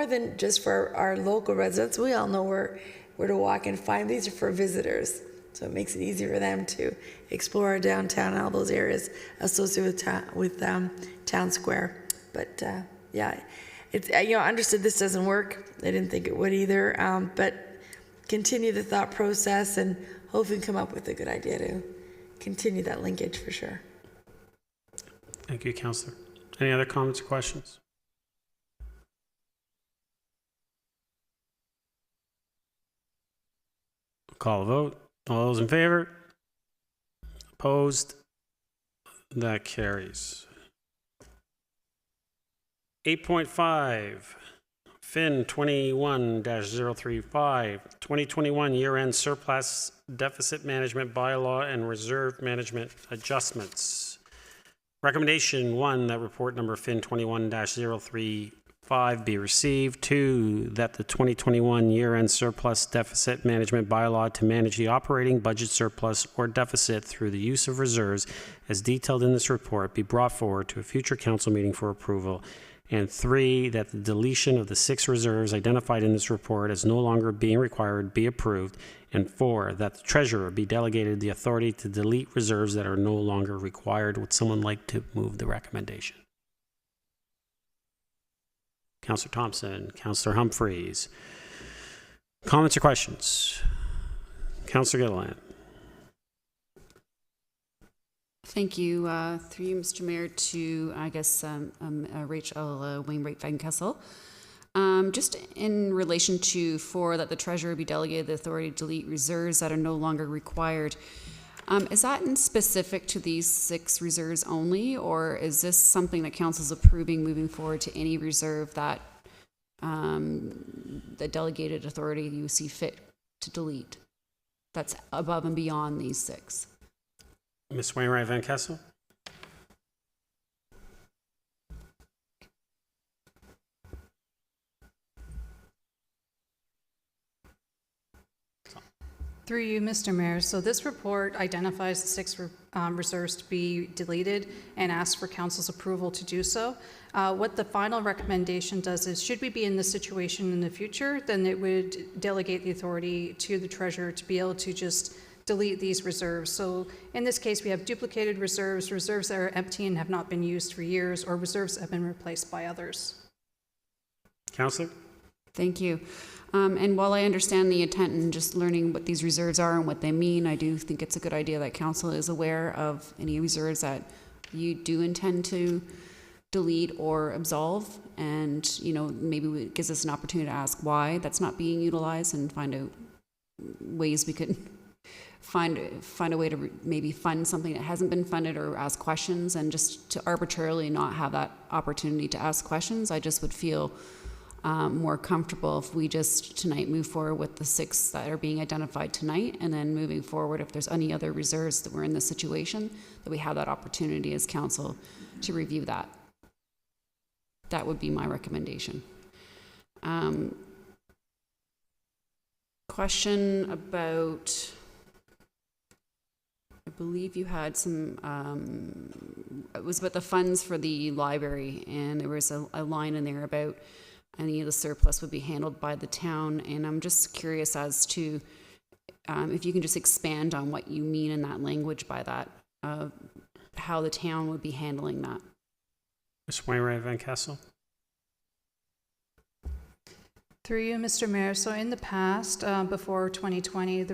C: than just for our local residents. We all know where to walk and find. These are for visitors, so it makes it easier for them to explore our downtown and all those areas associated with Town Square. But it's understood this doesn't work. I didn't think it would either. But continue the thought process and hopefully come up with a good idea to continue that linkage for sure.
A: Thank you, Councillor. Any other comments or questions? Call a vote. All those in favor? Opposed? That carries. 8.5, FIN 21-035, 2021 year-end surplus deficit management bylaw and reserve management adjustments. Recommendation 1, that report number FIN 21-035 be received. 2, that the 2021 year-end surplus deficit management bylaw to manage the operating budget surplus or deficit through the use of reserves as detailed in this report be brought forward to a future council meeting for approval. And 3, that the deletion of the 6 reserves identified in this report as no longer being required be approved. And 4, that the treasurer be delegated the authority to delete reserves that are no longer required. Would someone like to move the recommendation? Councillor Thompson, Councillor Humphreys. Comments or questions? Councillor Gilliland.
H: Thank you. Through you, Mr. Mayor, to, I guess, Rachel Wainwright Van Kessel. Just in relation to 4, that the treasurer be delegated the authority to delete reserves that are no longer required. Is that in specific to these 6 reserves only, or is this something that council is approving moving forward to any reserve that the delegated authority you see fit to delete that's above and beyond these 6?
A: Ms. Wainwright Van Kessel.
L: Through you, Mr. Mayor. So this report identifies the 6 reserves to be deleted and asks for council's approval to do so. What the final recommendation does is, should we be in this situation in the future, then it would delegate the authority to the treasurer to be able to just delete these reserves. So in this case, we have duplicated reserves, reserves that are empty and have not been used for years, or reserves that have been replaced by others.
A: Councillor?
H: Thank you. And while I understand the intent in just learning what these reserves are and what they mean, I do think it's a good idea that council is aware of any reserves that you do intend to delete or absolve, and maybe it gives us an opportunity to ask why that's not being utilized and find out ways we could find a way to maybe fund something that hasn't been funded, or ask questions. And just to arbitrarily not have that opportunity to ask questions, I just would feel more comfortable if we just tonight move forward with the 6 that are being identified tonight, and then moving forward, if there's any other reserves that were in this situation, that we have that opportunity as council to review that. That would be my recommendation. Question about, I believe you had some, it was about the funds for the library, and there was a line in there about any of the surplus would be handled by the town. And I'm just curious as to if you can just expand on what you mean in that language by that, how the town would be handling that.
A: Ms. Wainwright Van Kessel.
L: Through you, Mr. Mayor. So in the past, before 2020,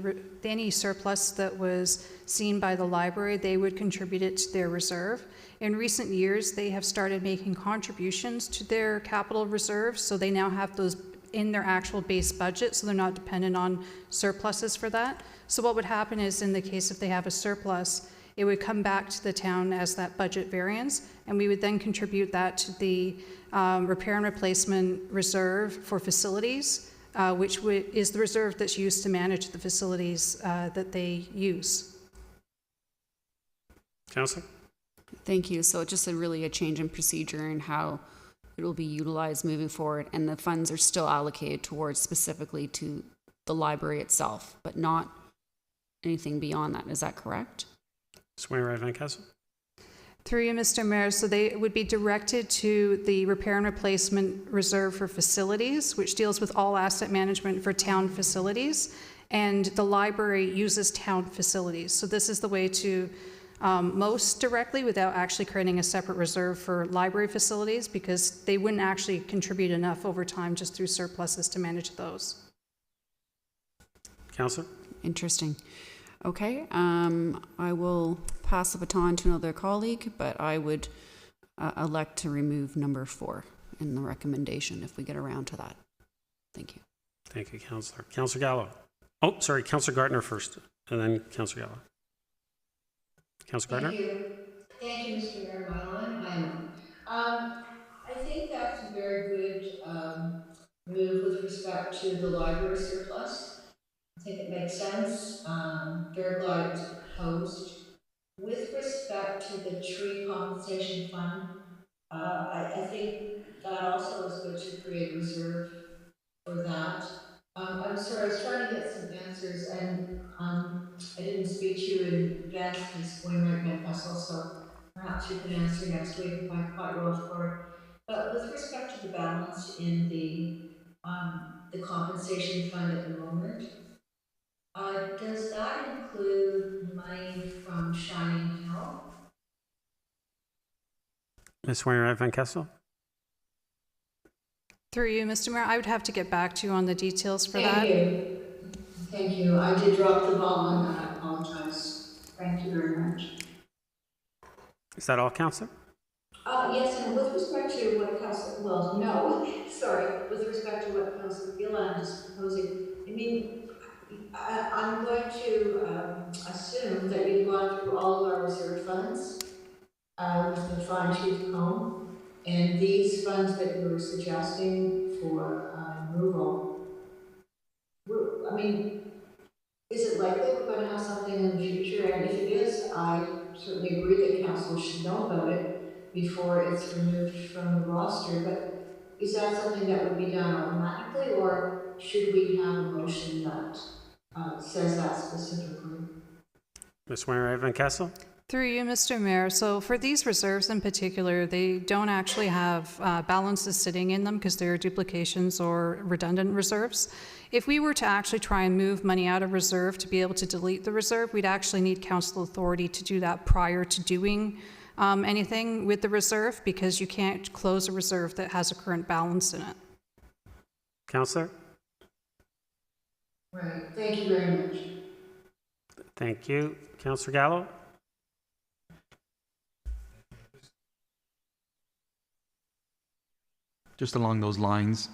L: any surplus that was seen by the library, they would contribute it to their reserve. In recent years, they have started making contributions to their capital reserves, so they now have those in their actual base budget, so they're not dependent on surpluses for that. So what would happen is, in the case if they have a surplus, it would come back to the town as that budget variance, and we would then contribute that to the repair and replacement reserve for facilities, which is the reserve that's used to manage the facilities that they use.
A: Councillor?
H: Thank you. So just really a change in procedure and how it will be utilized moving forward, and the funds are still allocated towards specifically to the library itself, but not anything beyond that. Is that correct?
A: Ms. Wainwright Van Kessel.
L: Through you, Mr. Mayor, so they would be directed to the repair and replacement reserve for facilities, which deals with all asset management for town facilities, and the library uses town facilities. So this is the way to most directly, without actually creating a separate reserve for library facilities, because they wouldn't actually contribute enough over time just through surpluses to manage those.
A: Councillor?
H: Interesting. Okay, I will pass the baton to another colleague, but I would elect to remove number 4 in the recommendation if we get around to that. Thank you.
A: Thank you, Councillor. Councillor Gallo. Oh, sorry, Councillor Gardner first, and then Councillor Gallo. Councillor Gardner?
D: Thank you, Mr. Mayor. Am I on? I think that's a very good move with respect to the library surplus. I think it makes sense. Very glad it was proposed. With respect to the tree compensation fund, I think that also is good to create a reserve for that. I'm sorry, I was trying to get some answers, and I didn't speak to you in advance, Ms. Wainwright Van Kessel, so perhaps you can answer next week if I caught you off guard. But with respect to the balance in the compensation fund at the moment, does that include money from Shining Hill?
A: Ms. Wainwright Van Kessel?
L: Through you, Mr. Mayor, I would have to get back to you on the details for that.
D: Thank you. I did drop the ball on that. I apologize. Thank you very much.
A: Is that all, Councillor?
D: Yes, and with respect to what Councillor, well, no, sorry, with respect to what Councillor Gilland is proposing, I mean, I'm going to assume that you've gone through all of our reserve funds with the fine-tooth comb, and these funds that you were suggesting for removal, I mean, is it likely we're going to have something in the future? And if it is, I certainly agree that council should know about it before it's removed from the roster, but is that something that would be done automatically, or should we have a motion that says that specifically?
A: Ms. Wainwright Van Kessel?
L: Through you, Mr. Mayor. So for these reserves in particular, they don't actually have balances sitting in them because they're duplications or redundant reserves. If we were to actually try and move money out of reserve to be able to delete the reserve, we'd actually need council authority to do that prior to doing anything with the reserve, because you can't close a reserve that has a current balance in it.
A: Councillor?
D: Right. Thank you very much.
A: Thank you. Councillor Gallo?
E: just along those lines,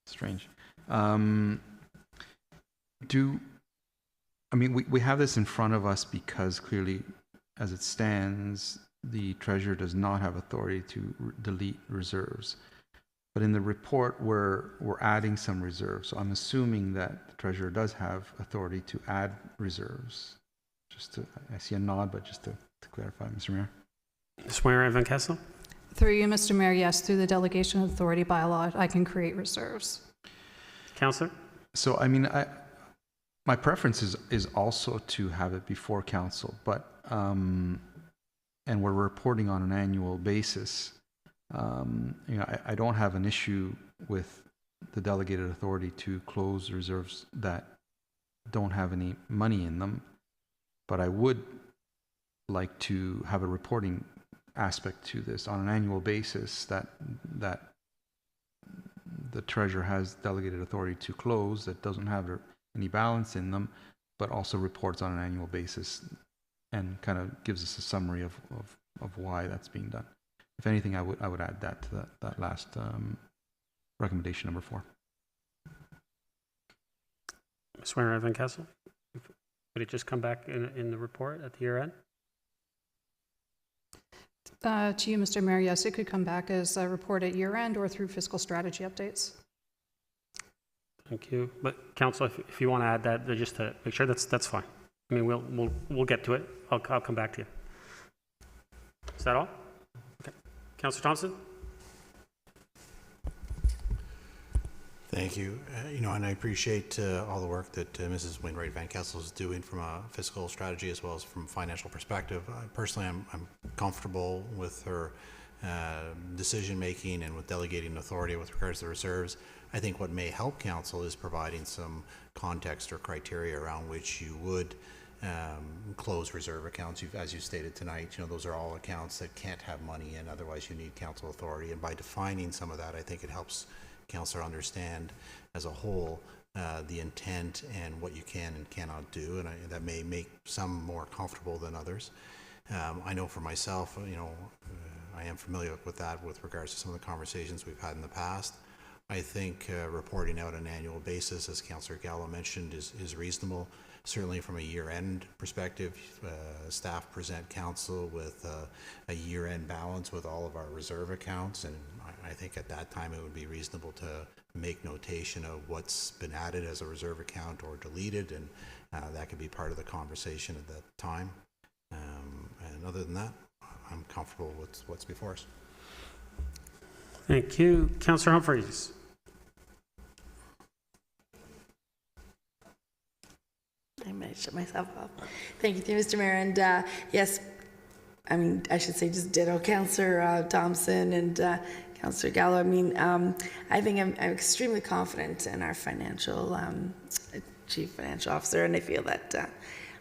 E: strange. We have this in front of us because clearly, as it stands, the treasurer does not have authority to delete reserves. But in the report, we're adding some reserves. So I'm assuming that the treasurer does have authority to add reserves. I see a nod, but just to clarify, Mr. Mayor.
A: Ms. Moira Van Kessel?
L: Through you, Mr. Mayor, yes, through the delegation of authority by law, I can create reserves.
A: Councillor?
E: So, my preference is also to have it before council, but, and we're reporting on an annual basis. I don't have an issue with the delegated authority to close reserves that don't have any money in them, but I would like to have a reporting aspect to this on an annual basis that the treasurer has delegated authority to close that doesn't have any balance in them, but also reports on an annual basis and kind of gives us a summary of why that's being done. If anything, I would add that to that last recommendation number 4.
A: Ms. Moira Van Kessel? Would it just come back in the report at the year end?
L: To you, Mr. Mayor, yes, it could come back as a report at year end or through fiscal strategy updates.
A: Thank you. But council, if you want to add that, just to make sure, that's fine. I mean, we'll get to it. I'll come back to you. Is that all? Okay. Councillor Thompson?
F: Thank you. And I appreciate all the work that Mrs. Wainwright Van Kessel is doing from a fiscal strategy as well as from a financial perspective. Personally, I'm comfortable with her decision making and with delegating authority with regards to the reserves. I think what may help council is providing some context or criteria around which you would close reserve accounts. As you stated tonight, those are all accounts that can't have money in, otherwise you need council authority. And by defining some of that, I think it helps council understand as a whole the intent and what you can and cannot do, and that may make some more comfortable than others. I know for myself, I am familiar with that with regards to some of the conversations we've had in the past. I think reporting out on an annual basis, as Councillor Gallo mentioned, is reasonable. Certainly from a year-end perspective, staff present council with a year-end balance with all of our reserve accounts, and I think at that time it would be reasonable to make notation of what's been added as a reserve account or deleted, and that could be part of the conversation at that time. And other than that, I'm comfortable with what's before us.
A: Thank you. Councillor Humphreys?
C: I might shut myself off. Thank you, Mr. Mayor. And yes, I should say just ditto Councillor Thompson and Councillor Gallo. I think I'm extremely confident in our chief financial officer, and I feel that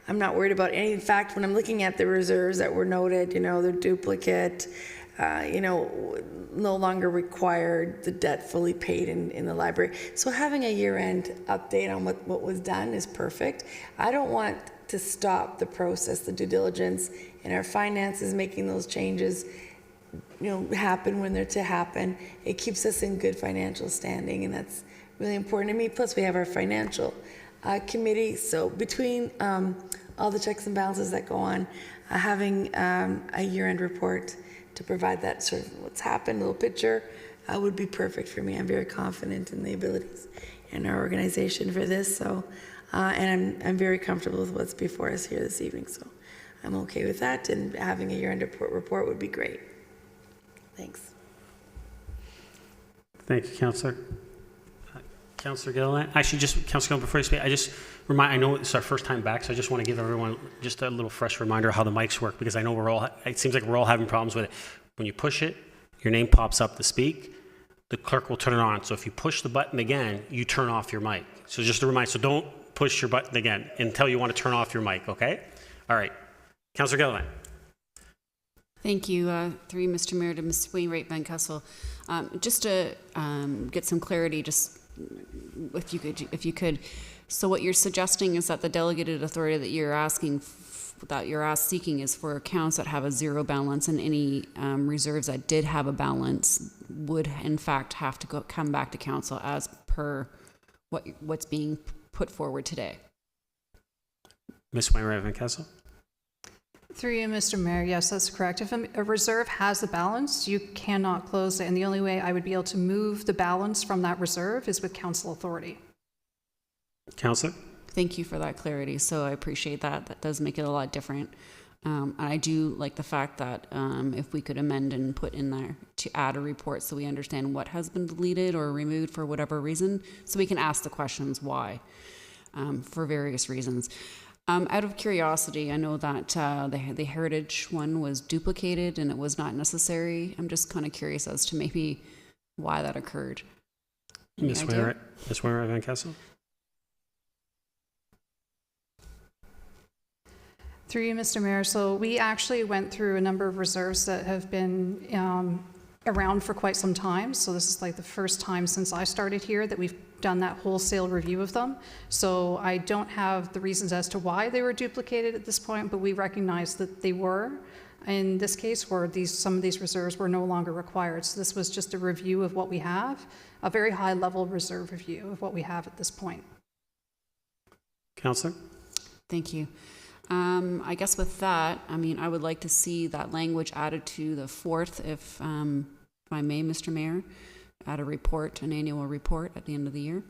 C: I'm not worried about any. In fact, when I'm looking at the reserves that were noted, they're duplicate, no longer required, the debt fully paid in the library. So having a year-end update on what was done is perfect. I don't want to stop the process, the due diligence in our finances, making those changes, happen when they're to happen. It keeps us in good financial standing, and that's really important to me. Plus, we have our financial committee. So between all the checks and balances that go on, having a year-end report to provide that sort of what's happened, little picture, would be perfect for me. I'm very confident in the abilities in our organization for this. So, and I'm very comfortable with what's before us here this evening. So I'm okay with that, and having a year-end report would be great. Thanks.
A: Thank you, Councillor. Councillor Gilliland. Actually, just Councillor Gilliland, before you speak, I know it's our first time back, so I just want to give everyone just a little fresh reminder of how the mics work, because I know it seems like we're all having problems with it. When you push it, your name pops up to speak, the clerk will turn it on. So if you push the button again, you turn off your mic. So just a reminder, so don't push your button again until you want to turn off your mic, okay? All right. Councillor Gilliland.
H: Thank you. Through Mr. Mayor to Ms. Wainwright Van Kessel. Just to get some clarity, just if you could. So what you're suggesting is that the delegated authority that you're asking that you're seeking is for accounts that have a zero balance, and any reserves that did have a balance would in fact have to come back to council as per what's being put forward today.
A: Ms. Wainwright Van Kessel?
L: Through you, Mr. Mayor, yes, that's correct. If a reserve has a balance, you cannot close it, and the only way I would be able to move the balance from that reserve is with council authority.
A: Councillor?
H: Thank you for that clarity. So I appreciate that. That does make it a lot different. And I do like the fact that if we could amend and put in there to add a report so we understand what has been deleted or removed for whatever reason, so we can ask the questions why for various reasons. Out of curiosity, I know that the Heritage one was duplicated and it was not necessary. I'm just kind of curious as to maybe why that occurred.
A: Ms. Wainwright Van Kessel?
L: Through you, Mr. Mayor, so we actually went through a number of reserves that have been around for quite some time. So this is like the first time since I started here that we've done that wholesale review of them. So I don't have the reasons as to why they were duplicated at this point, but we recognize that they were. In this case, where some of these reserves were no longer required. So this was just a review of what we have, a very high level reserve review of what we have at this point.
A: Councillor?
H: Thank you. I guess with that, I mean, I would like to see that language added to the fourth, if I may, Mr. Mayor, add a report, an annual report at the end of the year.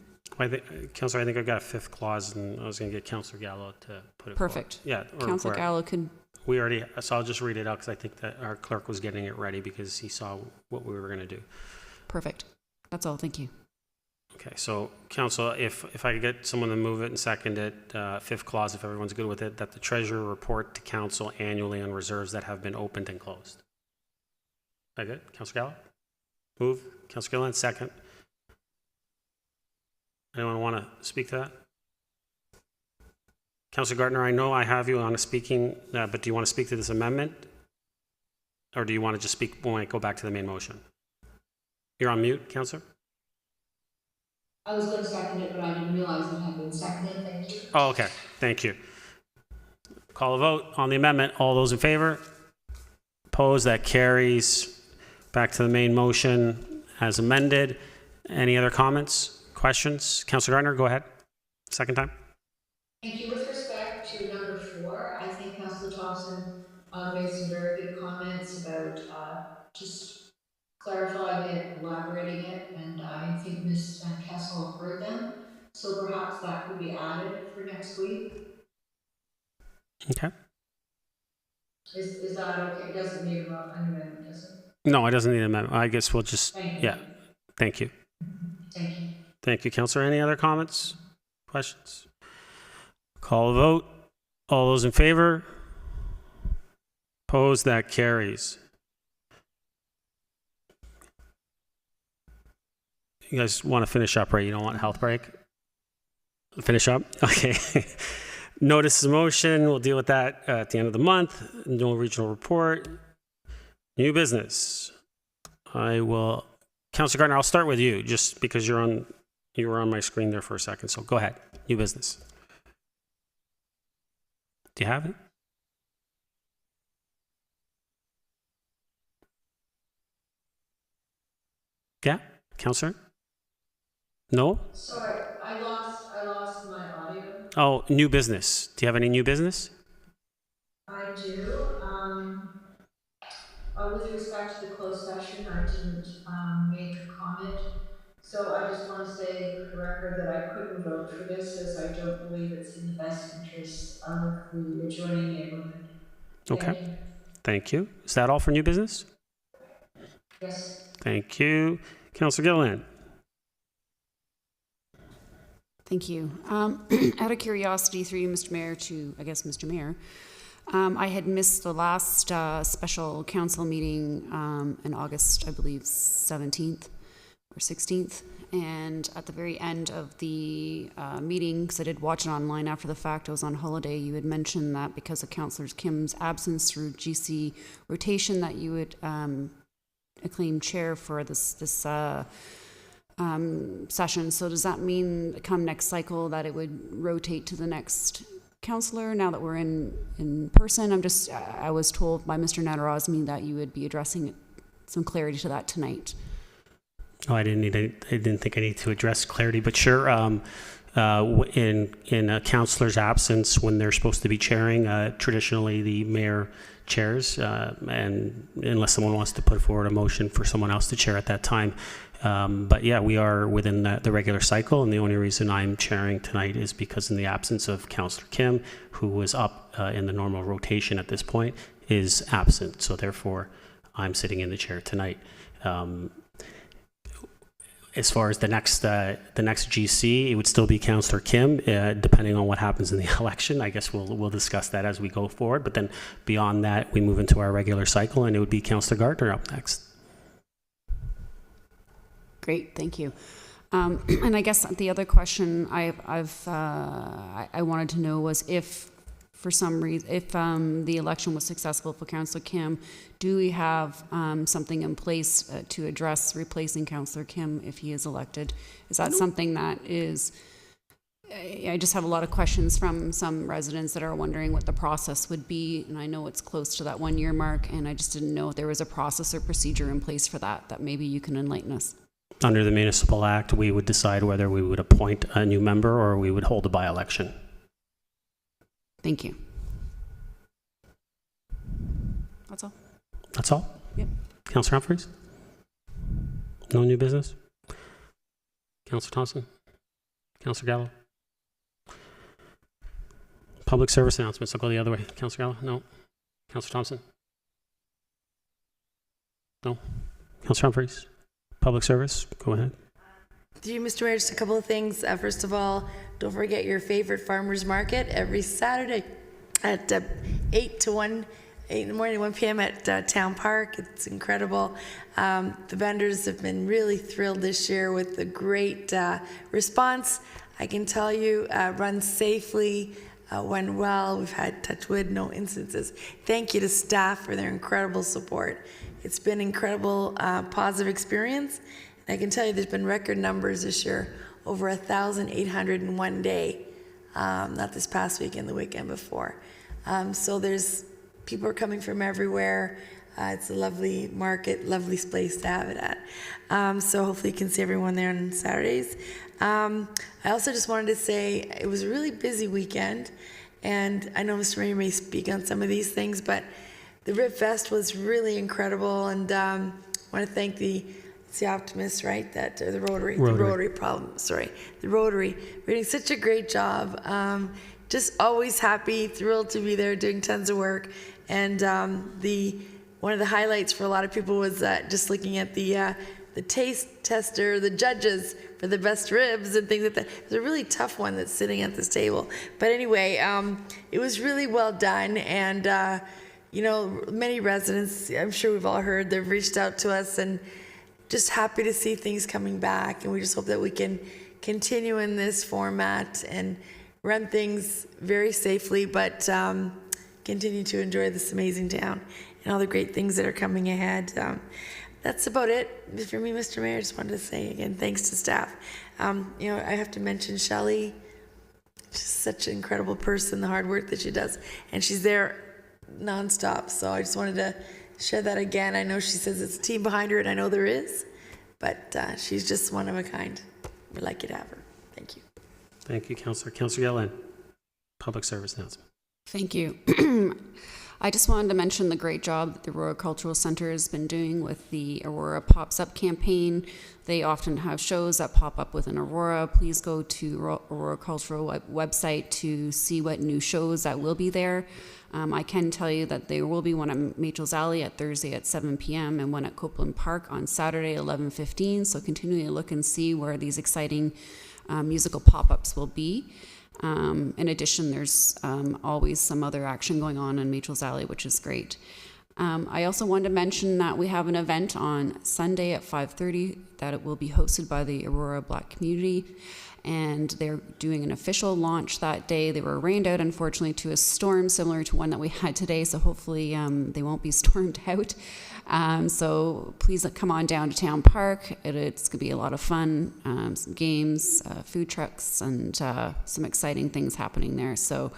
A: Councillor, I think I've got a fifth clause, and I was going to get Councillor Gallo to put it
H: Perfect.
A: forward. Yeah.
H: Councillor Gallo could...
A: So I'll just read it out because I think that our clerk was getting it ready because he saw what we were going to do.
H: Perfect. That's all. Thank you.
A: Okay, so Council, if I could get someone to move it and second it, fifth clause, if everyone's good with it, that the treasurer report to council annually on reserves that have been opened and closed. Is that good? Councillor Gallo? Move. Councillor Gillen, second. Anyone want to speak to that? Councillor Gardner, I know I have you on a speaking, but do you want to speak to this amendment? Or do you want to just speak when I go back to the main motion? You're on mute, Councillor?
D: I was going to second it, but I didn't realize it had been seconded. Thank you.
A: Oh, okay. Thank you. Call a vote on the amendment. All those in favor? Opposed? That carries. Back to the main motion as amended. Any other comments, questions? Councillor Gardner, go ahead. Second time.
D: Thank you. With respect to number 4, I think Councillor Thompson made some very good comments about just clarifying it, elaborating it, and I think Ms. Van Kessel heard them. So perhaps that could be added for next week.
A: Okay.
D: Is that okay? It doesn't need an amendment, does it?
A: No, it doesn't need an amendment. I guess we'll just, yeah. Thank you.
D: Thank you.
A: Thank you, Councillor. Any other comments, questions? Call a vote. All those in favor? Opposed? That carries. You guys want to finish up, right? You don't want a health break? Finish up? Okay. Notice of motion. We'll deal with that at the end of the month. No regional report. New business. Councillor Gardner, I'll start with you just because you were on my screen there for a second. So go ahead. New business. Do you have it? Yeah, Councillor? No?
D: Sorry, I lost my audio.
A: Oh, new business. Do you have any new business?
D: I do. With respect to the closed session, I didn't make a comment. So I just want to say for the record that I couldn't vote for this as I don't believe it's in the best interest of the adjoining neighborhood.
A: Okay. Thank you. Is that all for new business?
D: Yes.
A: Thank you. Councillor Gilliland.
H: Thank you. Out of curiosity, through you, Mr. Mayor, to, I guess, Mr. Mayor, I had missed the last special council meeting in August, I believe, 17th or 16th. And at the very end of the meeting, because I did watch it online after the fact, I was on holiday, you had mentioned that because of Councillor Kim's absence through GC rotation that you would acclaim chair for this session. So does that mean come next cycle that it would rotate to the next Councillor, now that we're in person? I was told by Mr. Nadarozmi that you would be addressing some clarity to that tonight.
A: Oh, I didn't think I need to address clarity, but sure. In a councillor's absence, when they're supposed to be chairing, traditionally the mayor chairs, and unless someone wants to put forward a motion for someone else to chair at that time. But yeah, we are within the regular cycle, and the only reason I'm chairing tonight is because in the absence of Councillor Kim, who was up in the normal rotation at this point, is absent. So therefore, I'm sitting in the chair tonight. As far as the next GC, it would still be Councillor Kim, depending on what happens in the election. I guess we'll discuss that as we go forward. But then beyond that, we move into our regular cycle, and it would be Councillor Gardner up next.
H: Great, thank you. And I guess the other question I wanted to know was if, for some reason, if the election was successful for Councillor Kim, do we have something in place to address replacing Councillor Kim if he is elected? Is that something that is, I just have a lot of questions from some residents that are wondering what the process would be, and I know it's close to that 1 year mark, and I just didn't know if there was a process or procedure in place for that maybe you can enlighten us.
A: Under the Municipal Act, we would decide whether we would appoint a new member or we would hold a by-election.
H: Thank you. That's all.
A: That's all?
H: Yep.
A: Councillor Humphreys? No new business? Councillor Thompson? Councillor Gallo? Public service announcements. I'll go the other way. Councillor Gallo? No. Councillor Thompson? No. Councillor Humphreys? Public service? Go ahead.
C: To you, Mr. Mayor, just a couple of things. First of all, don't forget your favorite farmers market every Saturday at 8 in the morning, 1 p.m. at Town Park. It's incredible. The vendors have been really thrilled this year with the great response. I can tell you, run safely, went well. We've had, touch wood, no instances. Thank you to staff for their incredible support. It's been incredible, positive experience. And I can tell you there's been record numbers this year, over 1,800 in one day. Not this past weekend, the weekend before. So there's people are coming from everywhere. It's a lovely market, lovely place to have it at. So hopefully you can see everyone there on Saturdays. I also just wanted to say it was a really busy weekend, and I know Mr. Mayor may speak on some of these things, but the Rib Fest was really incredible, and I want to thank the Optimist, right? The Rotary. The Rotary. We're doing such a great job. Just always happy, thrilled to be there, doing tons of work. And one of the highlights for a lot of people was just looking at the taste tester, the judges for the best ribs and things like that. It was a really tough one that's sitting at this table. But anyway, it was really well done, and many residents, I'm sure we've all heard, they've reached out to us, and just happy to see things coming back, and we just hope that we can continue in this format and run things very safely, but continue to enjoy this amazing town and all the great things that are coming ahead. That's about it for me, Mr. Mayor. I just wanted to say again, thanks to staff. I have to mention Shelley. She's such an incredible person, the hard work that she does, and she's there nonstop. So I just wanted to share that again. I know she says it's a team behind her, and I know there is, but she's just one of a kind. We're lucky to have her. Thank you.
A: Thank you, Councillor. Councillor Yellen, public service announcement.
H: Thank you. I just wanted to mention the great job that the Aurora Cultural Centre has been doing with the Aurora Pops Up campaign. They often have shows that pop up within Aurora. Please go to Aurora Cultural website to see what new shows that will be there. I can tell you that there will be one at Machel's Alley at Thursday at 7 p.m. and one at Copeland Park on Saturday 11:15. So continue to look and see where these exciting musical pop-ups will be. In addition, there's always some other action going on in Machel's Alley, which is great. I also wanted to mention that we have an event on Sunday at 5:30 that it will be hosted by the Aurora Black community, and they're doing an official launch that day. They were rained out, unfortunately, to a storm similar to one that we had today, so hopefully they won't be stormed out. So please come on down to Town Park. It's going to be a lot of fun, some games, food trucks, and some exciting things happening there. So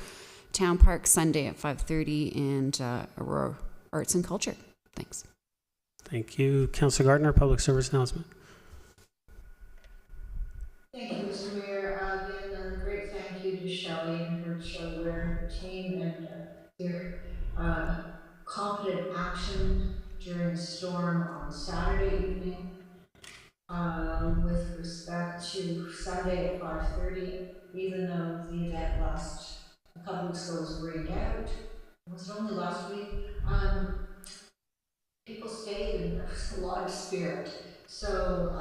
H: Town Park Sunday at 5:30 and Aurora Arts and Culture. Thanks.
A: Thank you. Councillor Gardner, public service announcement.
D: Thank you, Mr. Mayor. Again, a great thank you to Shelley and her Shellyware and her team and their competent action during the storm on Saturday evening. With respect to Sunday at 5:30, even though the event a couple weeks ago was rained out, was it only last week? People stayed and there was a lot of spirit. So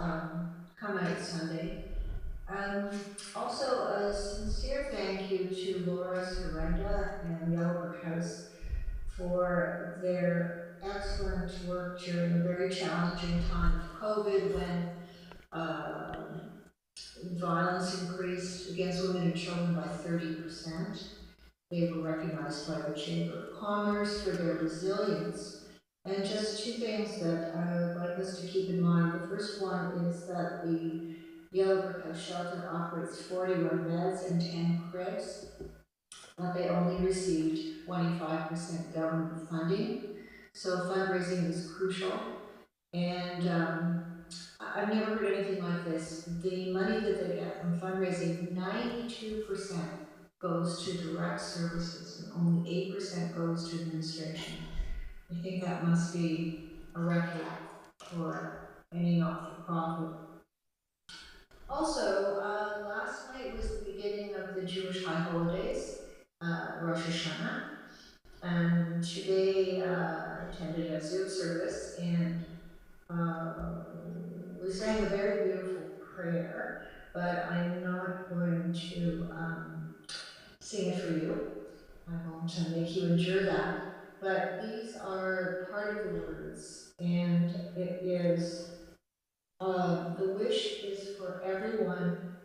D: come out Sunday. Also, a sincere thank you to Laura Sorrenda and Yellow Brick House for their excellent work during a very challenging time of COVID when violence increased against women and children by 30%. They were recognized by the Chamber of Commerce for their resilience. And just two things that I would like us to keep in mind. The first one is that the Yellow Brick House Shelter operates 41 beds and 10 cribs, but they only received 25% government funding. So fundraising is crucial. And I've never heard anything like this. The money that they get from fundraising, 92% goes to direct services and only 8% goes to administration. I think that must be a record for any not-for-profit. Also, last night was the beginning of the Jewish high holidays, Rosh Hashanah, and today I attended a Zoom service and we sang a very beautiful prayer, but I'm not going to sing it for you. I won't make you endure that. But these are part of the words, and it is the wish is for everyone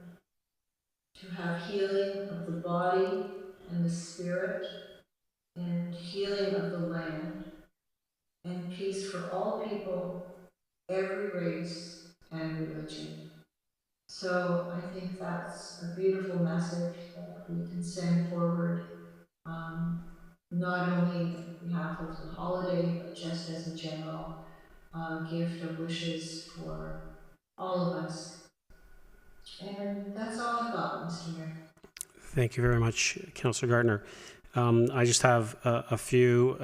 D: to have healing of the body and the spirit, and healing of the land, and peace for all people, every race and religion. So I think that's a beautiful message that we can send forward, not only on behalf of the holiday, but just as a general gift of wishes for all of us. And that's all I've got, Mr. Mayor.
A: Thank you very much, Councillor Gardner. I just have a few.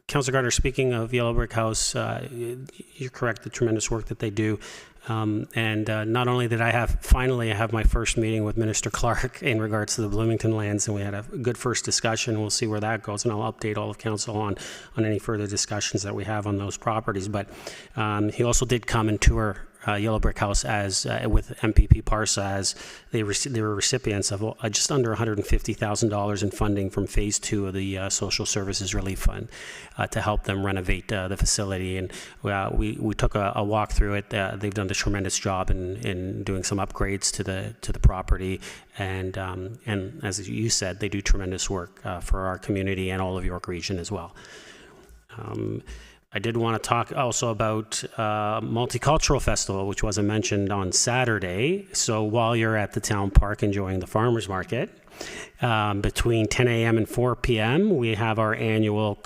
A: Councillor Gardner, speaking of Yellow Brick House, you're correct, the tremendous work that they do. And not only did I finally have my first meeting with Minister Clark in regards to the Bloomington lands, and we had a good first discussion. We'll see where that goes, and I'll update all of council on any further discussions that we have on those properties. But he also did come and tour Yellow Brick House as with MPP Parsa, as they were recipients of just under $150,000 in funding from Phase 2 of the Social Services Relief Fund to help them renovate the facility. And we took a walk through it. They've done a tremendous job in doing some upgrades to the property, and as you said, they do tremendous work for our community and all of York Region as well. I did want to talk also about Multicultural Festival, which wasn't mentioned on Saturday. So while you're at the town park enjoying the farmers market, between 10 a.m. and 4 p.m., we have our annual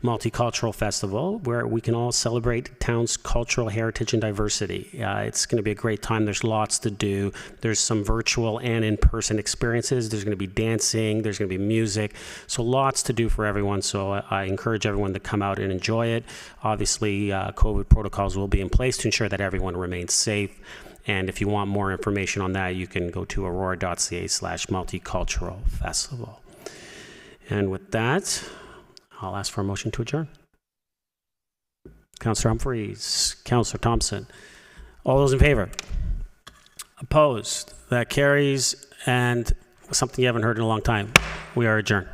A: Multicultural Festival, where we can all celebrate the town's cultural heritage and diversity. It's going to be a great time. There's lots to do. There's some virtual and in-person experiences. There's going to be dancing. There's going to be music. So lots to do for everyone. So I encourage everyone to come out and enjoy it. Obviously, COVID protocols will be in place to ensure that everyone remains safe. And if you want more information on that, you can go to aurora.ca/multicultural festival. And with that, I'll ask for a motion to adjourn. Councillor Humphreys, Councillor Thompson. All those in favor? Opposed? That carries. And something you haven't heard in a long time. We are adjourned.